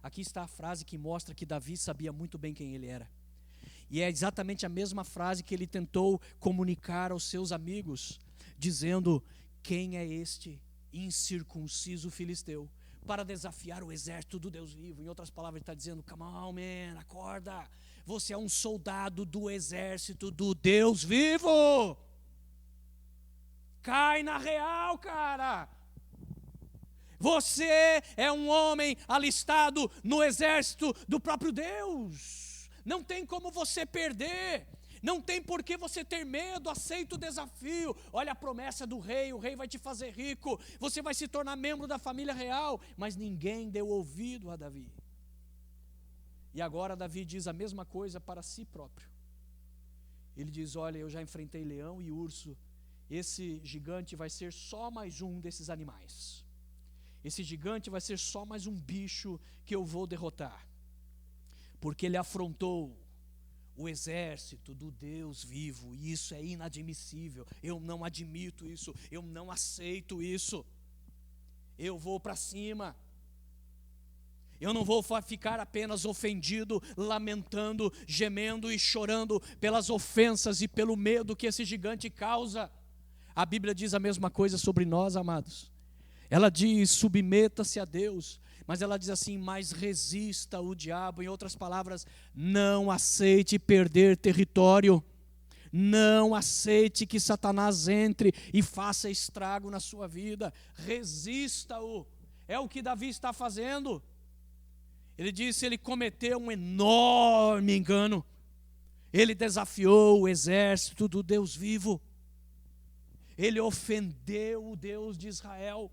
Aqui está a frase que mostra que Davi sabia muito bem quem ele era. E é exatamente a mesma frase que ele tentou comunicar aos seus amigos, dizendo: quem é este incircunciso filisteu para desafiar o exército do Deus vivo? Em outras palavras, ele está dizendo: come on, man, acorda, você é um soldado do exército do Deus vivo. Cai na real, cara. Você é um homem alistado no exército do próprio Deus. Não tem como você perder. Não tem por que você ter medo, aceita o desafio. Olha a promessa do rei, o rei vai te fazer rico, você vai se tornar membro da família real. Mas ninguém deu ouvido a Davi. E agora Davi diz a mesma coisa para si próprio. Ele diz, olha, eu já enfrentei leão e urso, esse gigante vai ser só mais um desses animais. Esse gigante vai ser só mais um bicho que eu vou derrotar. Porque ele afrontou o exército do Deus vivo, e isso é inadmissível. Eu não admito isso, eu não aceito isso. Eu vou para cima. Eu não vou ficar apenas ofendido, lamentando, gemendo e chorando pelas ofensas e pelo medo que esse gigante causa. A Bíblia diz a mesma coisa sobre nós, amados. Ela diz, submeta-se a Deus, mas ela diz assim, mas resista o diabo. Em outras palavras, não aceite perder território. Não aceite que Satanás entre e faça estrago na sua vida. Resista-o. É o que Davi está fazendo. Ele disse, ele cometeu um enorme engano. Ele desafiou o exército do Deus vivo. Ele ofendeu o Deus de Israel.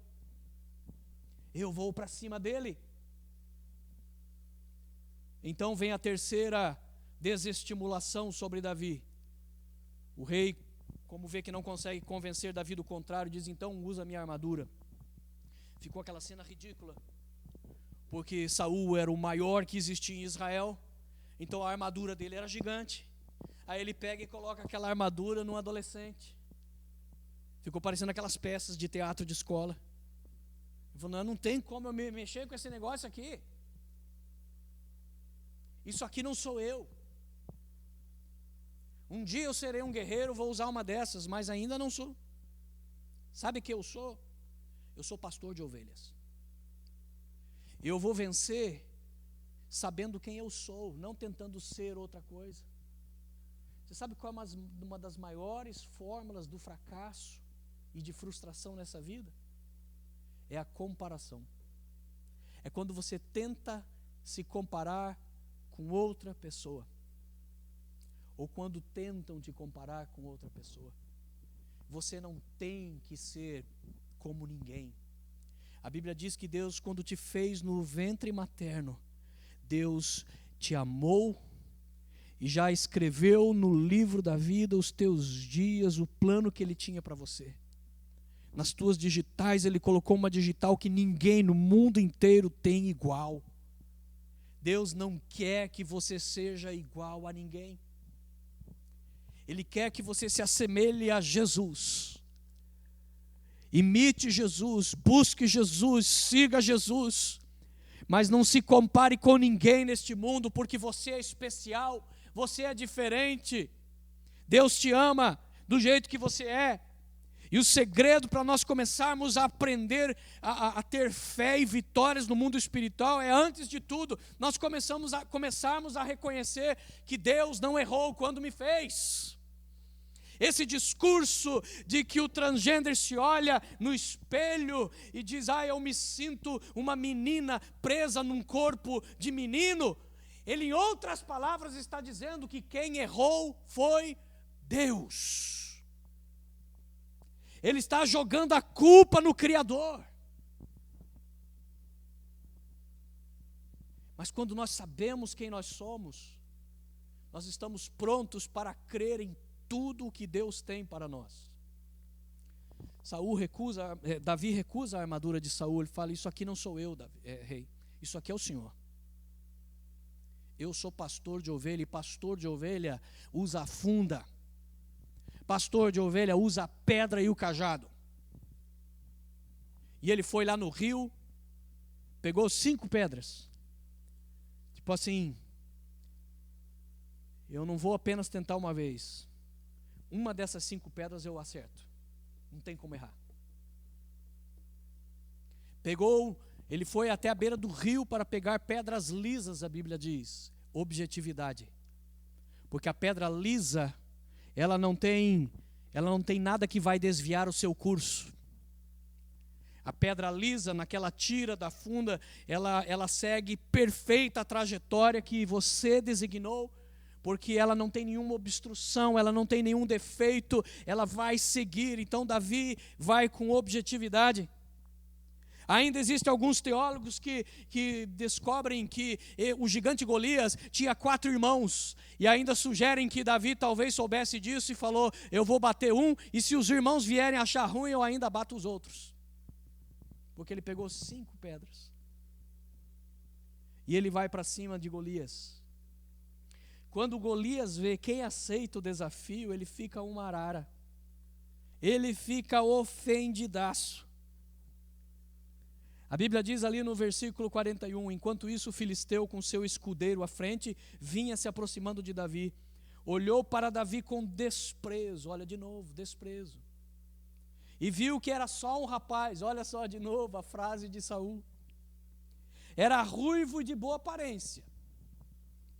Eu vou para cima dele. Então vem a terceira desestimulação sobre Davi. O rei, como vê que não consegue convencer Davi do contrário, diz, então usa a minha armadura. Ficou aquela cena ridícula, porque Saul era o maior que existia em Israel, então a armadura dele era gigante. Aí ele pega e coloca aquela armadura num adolescente. Ficou parecendo aquelas peças de teatro de escola. Ele falou, não tem como eu me mexer com esse negócio aqui. Isso aqui não sou eu. Um dia eu serei um guerreiro, vou usar uma dessas, mas ainda não sou. Sabe o que eu sou? Eu sou pastor de ovelhas. Eu vou vencer sabendo quem eu sou, não tentando ser outra coisa. Você sabe qual é uma das maiores fórmulas do fracasso e de frustração nessa vida? É a comparação. É quando você tenta se comparar com outra pessoa. Ou quando tentam te comparar com outra pessoa. Você não tem que ser como ninguém. A Bíblia diz que Deus, quando te fez no ventre materno, Deus te amou e já escreveu no livro da vida os teus dias, o plano que Ele tinha para você. Nas tuas digitais, Ele colocou uma digital que ninguém no mundo inteiro tem igual. Deus não quer que você seja igual a ninguém. Ele quer que você se assemelhe a Jesus. Imite Jesus, busque Jesus, siga Jesus. Mas não se compare com ninguém neste mundo, porque você é especial, você é diferente. Deus te ama do jeito que você é. E o segredo para nós começarmos a aprender a ter fé e vitórias no mundo espiritual é, antes de tudo, nós começarmos a reconhecer que Deus não errou quando me fez. Esse discurso de que o transgênero se olha no espelho e diz, eu me sinto uma menina presa num corpo de menino, ele, em outras palavras, está dizendo que quem errou foi Deus. Ele está jogando a culpa no Criador. Mas quando nós sabemos quem nós somos, nós estamos prontos para crer em tudo o que Deus tem para nós. Davi recusa a armadura de Saul. Ele fala, isso aqui não sou eu, rei, isso aqui é o Senhor. Eu sou pastor de ovelha, e pastor de ovelha usa a funda. Pastor de ovelha usa a pedra e o cajado. E ele foi lá no rio, pegou 5 pedras. Tipo assim, eu não vou apenas tentar uma vez. Uma dessas 5 pedras eu acerto. Não tem como errar. Ele foi até a beira do rio para pegar pedras lisas, a Bíblia diz. Objetividade. Porque a pedra lisa, ela não tem nada que vai desviar o seu curso. A pedra lisa, naquela tira da funda, ela segue perfeita a trajetória que você designou. porque ela não tem nenhuma obstrução, ela não tem nenhum defeito, ela vai seguir. Então Davi vai com objetividade. Ainda existem alguns teólogos que descobrem que o gigante Golias tinha 4 irmãos, e ainda sugerem que Davi talvez soubesse disso e falou: eu vou bater um, e se os irmãos vierem achar ruim, eu ainda bato os outros. Porque ele pegou 5 pedras. E ele vai para cima de Golias. Quando Golias vê quem aceita o desafio, ele fica uma arara. Ele fica ofendidaço. A Bíblia diz ali no versículo 41, enquanto isso o filisteu com seu escudeiro à frente, vinha se aproximando de Davi. Olhou para Davi com desprezo, olha de novo, desprezo. E viu que era só um rapaz, olha só de novo a frase de Saul. Era ruivo e de boa aparência.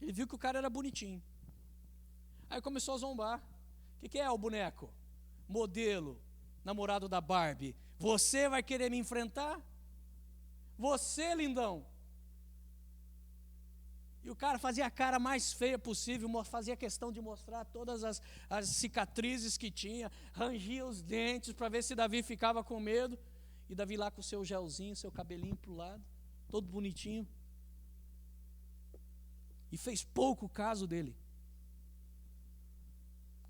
Ele viu que o cara era bonitinho. Aí começou a zombar. O que é o boneco? Modelo, namorado da Barbie. Você vai querer me enfrentar? Você, lindão. E o cara fazia a cara mais feia possível, fazia questão de mostrar todas as cicatrizes que tinha, rangia os dentes para ver se Davi ficava com medo. E Davi lá com o seu gelzinho, seu cabelinho para o lado, todo bonitinho. E fez pouco caso dele.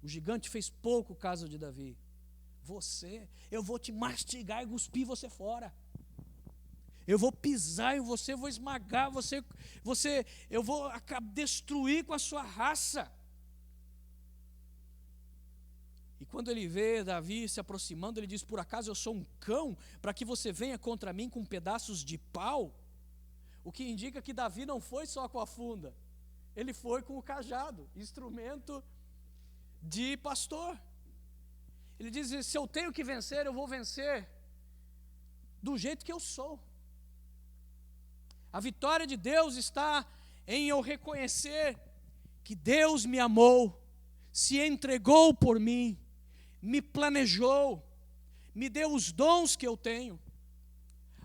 O gigante fez pouco caso de Davi. Eu vou te mastigar e cuspir você fora. Eu vou pisar em você, vou esmagar você, eu vou destruir com a sua raça. E quando ele vê Davi se aproximando, ele diz: por acaso eu sou um cão para que você venha contra mim com pedaços de pau? O que indica que Davi não foi só com a funda, ele foi com o cajado, instrumento de pastor. Ele diz: se eu tenho que vencer, eu vou vencer do jeito que eu sou. A vitória de Deus está em eu reconhecer que Deus me amou, se entregou por mim, me planejou, me deu os dons que eu tenho.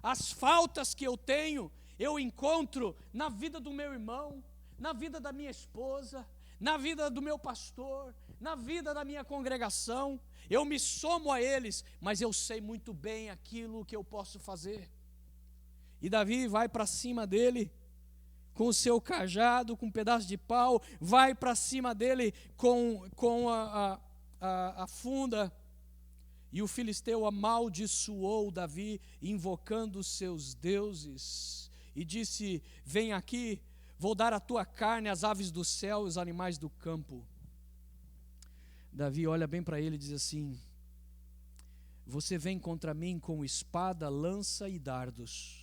As faltas que eu tenho, eu encontro na vida do meu irmão, na vida da minha esposa, na vida do meu pastor, na vida da minha congregação. Eu me somo a eles, mas eu sei muito bem aquilo que eu posso fazer. E Davi vai para cima dele com o seu cajado, com um pedaço de pau, vai para cima dele com a funda. E o filisteu amaldiçoou Davi, invocando os seus deuses, e disse: vem aqui, vou dar a tua carne às aves do céu e aos animais do campo. Davi olha bem para ele e diz assim: você vem contra mim com espada, lança e dardos,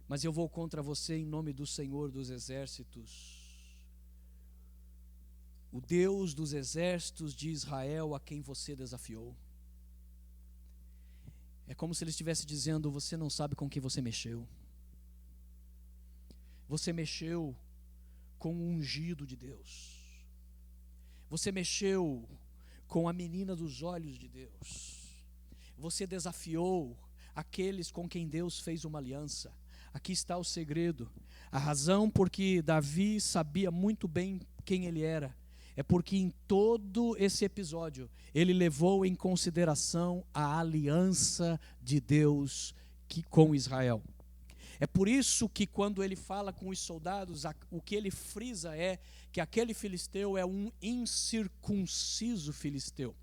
mas eu vou contra você em nome do Senhor dos exércitos, o Deus dos exércitos de Israel, a quem você desafiou. É como se ele estivesse dizendo: você não sabe com quem você mexeu. Você mexeu com o ungido de Deus. Você mexeu com a menina dos olhos de Deus. Você desafiou aqueles com quem Deus fez uma aliança. Aqui está o segredo. A razão por que Davi sabia muito bem quem ele era é porque em todo esse episódio ele levou em consideração a aliança de Deus com Israel. É por isso que quando ele fala com os soldados, o que ele frisa é que aquele filisteu é um incircunciso filisteu.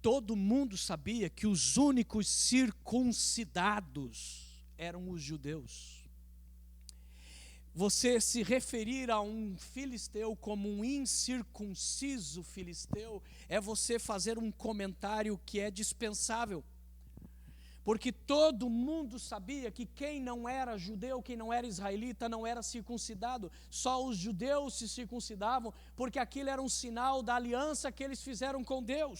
Todo mundo sabia que os únicos circuncidados eram os judeus. Você se referir a um filisteu como um incircunciso filisteu é você fazer um comentário que é dispensável. Porque todo mundo sabia que quem não era judeu, quem não era israelita, não era circuncidado. Só os judeus se circuncidavam, porque aquilo era um sinal da aliança que eles fizeram com Deus.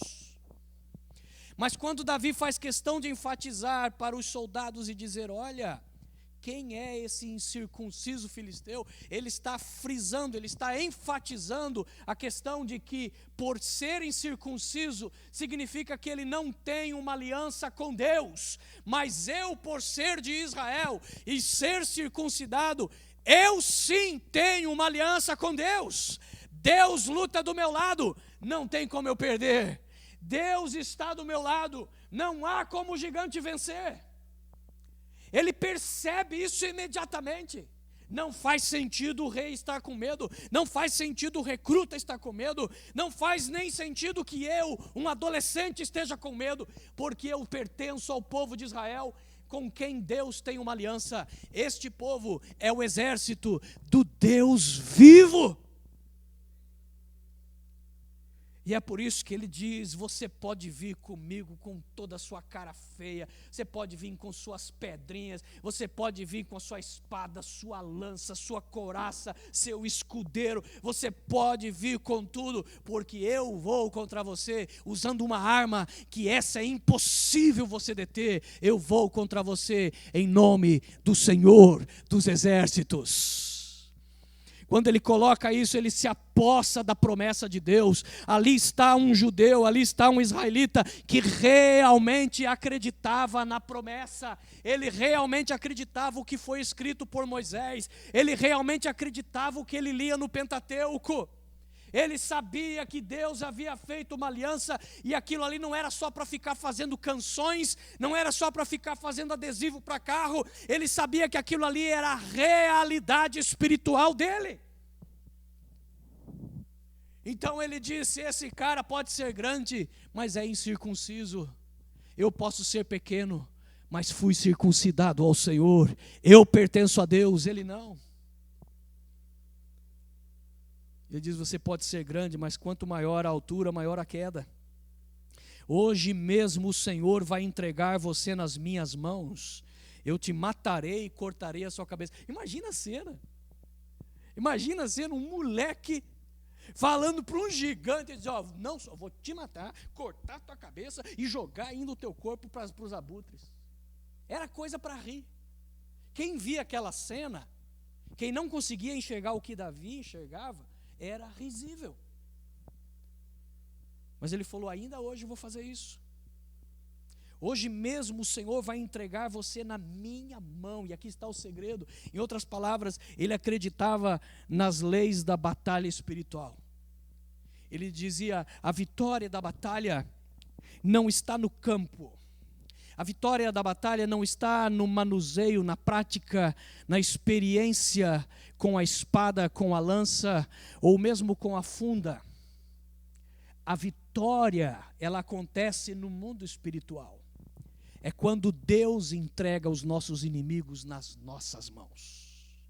Mas quando Davi faz questão de enfatizar para os soldados e dizer: olha, quem é esse incircunciso filisteu, ele está frisando, ele está enfatizando a questão de que, por ser incircunciso, significa que ele não tem uma aliança com Deus. Mas eu, por ser de Israel e ser circuncidado, eu sim tenho uma aliança com Deus. Deus luta do meu lado, não tem como eu perder. Deus está do meu lado, não há como o gigante vencer. Ele percebe isso imediatamente. Não faz sentido o rei estar com medo, não faz sentido o recruta estar com medo, não faz nem sentido que eu, um adolescente, esteja com medo, porque eu pertenço ao povo de Israel, com quem Deus tem uma aliança. Este povo é o exército do Deus vivo. E é por isso que ele diz: você pode vir comigo com toda a sua cara feia, você pode vir com suas pedrinhas, você pode vir com a sua espada, sua lança, sua couraça, seu escudeiro, você pode vir com tudo, porque eu vou contra você, usando uma arma que essa é impossível você deter. Eu vou contra você em nome do Senhor dos Exércitos. Quando ele coloca isso, ele se apossa da promessa de Deus. Ali está um judeu, ali está um israelita que realmente acreditava na promessa. Ele realmente acreditava o que foi escrito por Moisés. Ele realmente acreditava o que ele lia no Pentateuco. Ele sabia que Deus havia feito uma aliança, e aquilo ali não era só para ficar fazendo canções, não era só para ficar fazendo adesivo para carro. Ele sabia que aquilo ali era a realidade espiritual dele. Então ele disse: esse cara pode ser grande, mas é incircunciso. Eu posso ser pequeno, mas fui circuncidado ao Senhor. Eu pertenço a Deus, ele não. Ele diz: você pode ser grande, mas quanto maior a altura, maior a queda. Hoje mesmo o Senhor vai entregar você nas minhas mãos. Eu te matarei e cortarei a sua cabeça. Imagina a cena. Imagina a cena, um moleque falando para um gigante, diz: ó, não só vou te matar, cortar a tua cabeça e jogar ainda o teu corpo para os abutres. Era coisa para rir. Quem via aquela cena, quem não conseguia enxergar o que Davi enxergava, era risível. Mas ele falou: ainda hoje eu vou fazer isso. Hoje mesmo o Senhor vai entregar você na minha mão. E aqui está o segredo. Em outras palavras, ele acreditava nas leis da batalha espiritual. Ele dizia: a vitória da batalha não está no campo. A vitória da batalha não está no manuseio, na prática, na experiência com a espada, com a lança, ou mesmo com a funda. A vitória, ela acontece no mundo espiritual. É quando Deus entrega os nossos inimigos nas nossas mãos.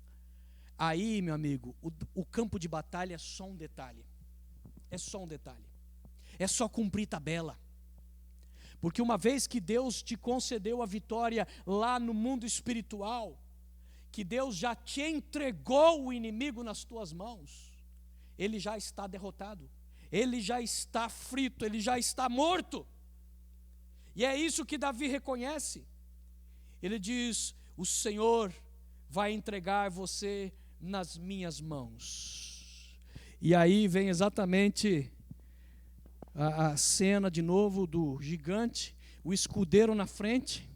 Aí, meu amigo, o campo de batalha é só um detalhe. É só um detalhe. É só cumprir tabela. Porque uma vez que Deus te concedeu a vitória lá no mundo espiritual, que Deus já te entregou o inimigo nas tuas mãos, ele já está derrotado, ele já está frito, ele já está morto. E é isso que Davi reconhece. Ele diz: o Senhor vai entregar você nas minhas mãos. E aí vem exatamente a cena de novo do gigante, o escudeiro na frente,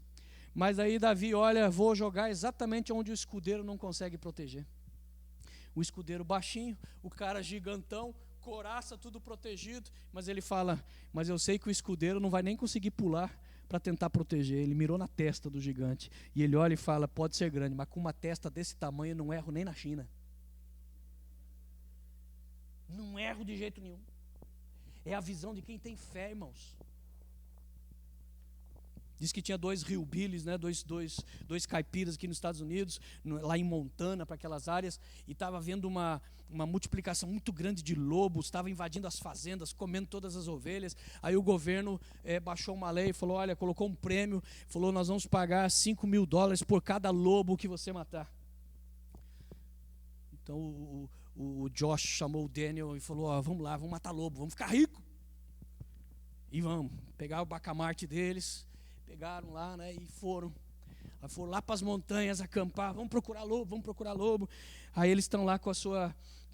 mas aí Davi olha: vou jogar exatamente onde o escudeiro não consegue proteger. O escudeiro baixinho, o cara gigantão, couraça, tudo protegido, mas ele fala: mas eu sei que o escudeiro não vai nem conseguir pular para tentar proteger. Ele mirou na testa do gigante, e ele olha e fala: pode ser grande, mas com uma testa desse tamanho eu não erro nem na China. Não erro de jeito nenhum. É a visão de quem tem fé, irmãos. Diz que tinha dois hillbillies, né, dois caipiras aqui nos Estados Unidos, lá em Montana, para aquelas áreas, e estava havendo uma multiplicação muito grande de lobos, estava invadindo as fazendas, comendo todas as ovelhas. Aí o governo baixou uma lei e falou: olha, colocou um prêmio, falou: nós vamos pagar $5.000 por cada lobo que você matar. Então o Josh chamou o Daniel e falou: ó, vamos lá, vamos matar lobo, vamos ficar rico. E vamos pegar o bacamarte deles. Pegaram lá, né, e foram. foram lá para as montanhas acampar, vamos procurar lobo. Aí eles estão lá com a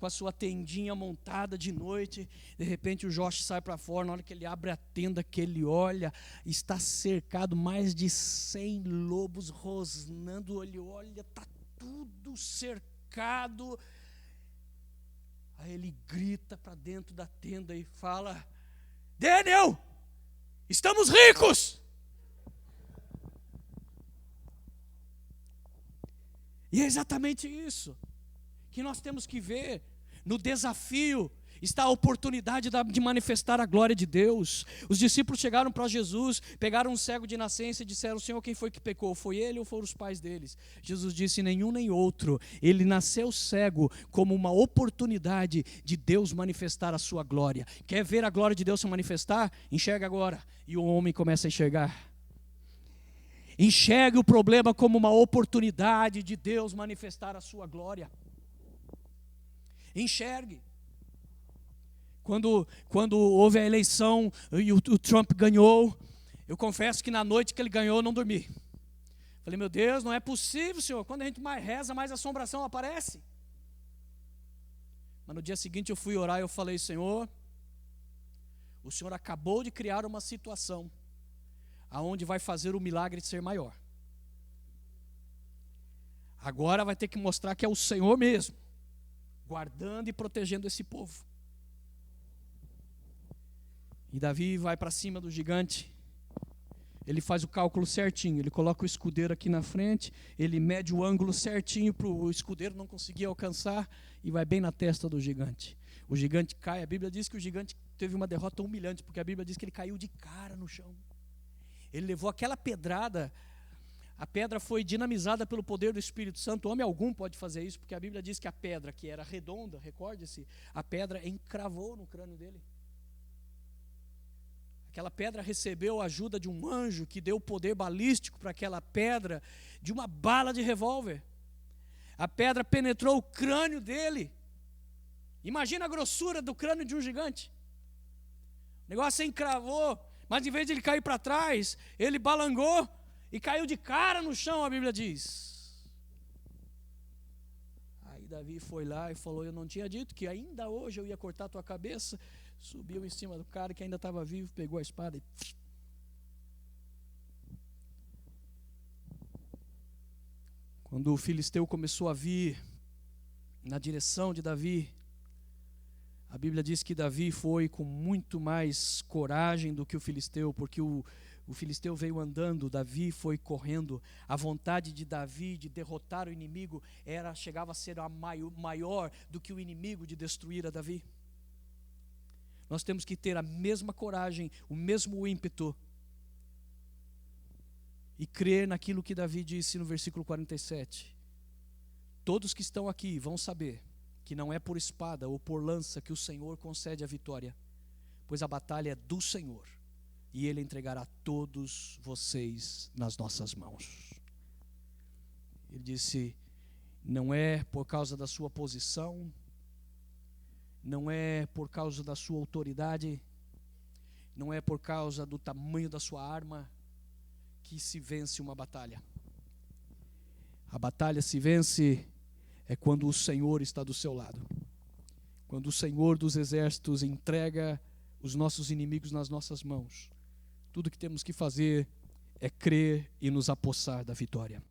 sua tendinha montada de noite. De repente o Josh sai para fora. Na hora que ele abre a tenda, que ele olha, está cercado mais de 100 lobos rosnando. Ele olha, está tudo cercado. Aí ele grita para dentro da tenda e fala: Daniel, estamos ricos! E é exatamente isso que nós temos que ver. No desafio está a oportunidade de manifestar a glória de Deus. Os discípulos chegaram para Jesus, pegaram um cego de nascença e disseram: Senhor, quem foi que pecou? Foi ele ou foram os pais deles? Jesus disse: nenhum nem outro. Ele nasceu cego como uma oportunidade de Deus manifestar a sua glória. Quer ver a glória de Deus se manifestar? Enxerga agora. E o homem começa a enxergar. Enxergue o problema como uma oportunidade de Deus manifestar a sua glória. Enxergue. Quando houve a eleição e o Trump ganhou, eu confesso que na noite que ele ganhou eu não dormi. Falei: meu Deus, não é possível, Senhor. Quando a gente mais reza, mais assombração aparece. Mas no dia seguinte eu fui orar e eu falei: Senhor, o Senhor acabou de criar uma situação aonde vai fazer o milagre ser maior. Agora vai ter que mostrar que é o Senhor mesmo, guardando e protegendo esse povo. E Davi vai para cima do gigante. Ele faz o cálculo certinho. Ele coloca o escudeiro aqui na frente. Ele mede o ângulo certinho para o escudeiro não conseguir alcançar. E vai bem na testa do gigante. O gigante cai. A Bíblia diz que o gigante teve uma derrota humilhante, porque a Bíblia diz que ele caiu de cara no chão. Ele levou aquela pedrada. A pedra foi dinamizada pelo poder do Espírito Santo. Homem algum pode fazer isso, porque a Bíblia diz que a pedra, que era redonda, recorde-se, a pedra encravou no crânio dele. Aquela pedra recebeu a ajuda de um anjo que deu poder balístico para aquela pedra, de uma bala de revólver. A pedra penetrou o crânio dele. Imagina a grossura do crânio de um gigante. O negócio encravou, mas em vez de ele cair para trás, ele balangou e caiu de cara no chão, a Bíblia diz. Aí Davi foi lá e falou: eu não tinha dito que ainda hoje eu ia cortar a tua cabeça? Subiu em cima do cara que ainda estava vivo, pegou a espada e... Quando o filisteu começou a vir na direção de Davi, a Bíblia diz que Davi foi com muito mais coragem do que o filisteu, porque o filisteu veio andando, Davi foi correndo. A vontade de Davi de derrotar o inimigo chegava a ser maior do que o inimigo de destruir a Davi. Nós temos que ter a mesma coragem, o mesmo ímpeto, e crer naquilo que Davi disse no versículo 47. Todos que estão aqui vão saber que não é por espada ou por lança que o Senhor concede a vitória, pois a batalha é do Senhor, e Ele entregará todos vocês nas nossas mãos. Ele disse: não é por causa da sua posição, não é por causa da sua autoridade, não é por causa do tamanho da sua arma que se vence uma batalha. A batalha se vence quando o Senhor está do seu lado. Quando o Senhor dos exércitos entrega os nossos inimigos nas nossas mãos. Tudo que temos que fazer é crer e nos apossar da vitória.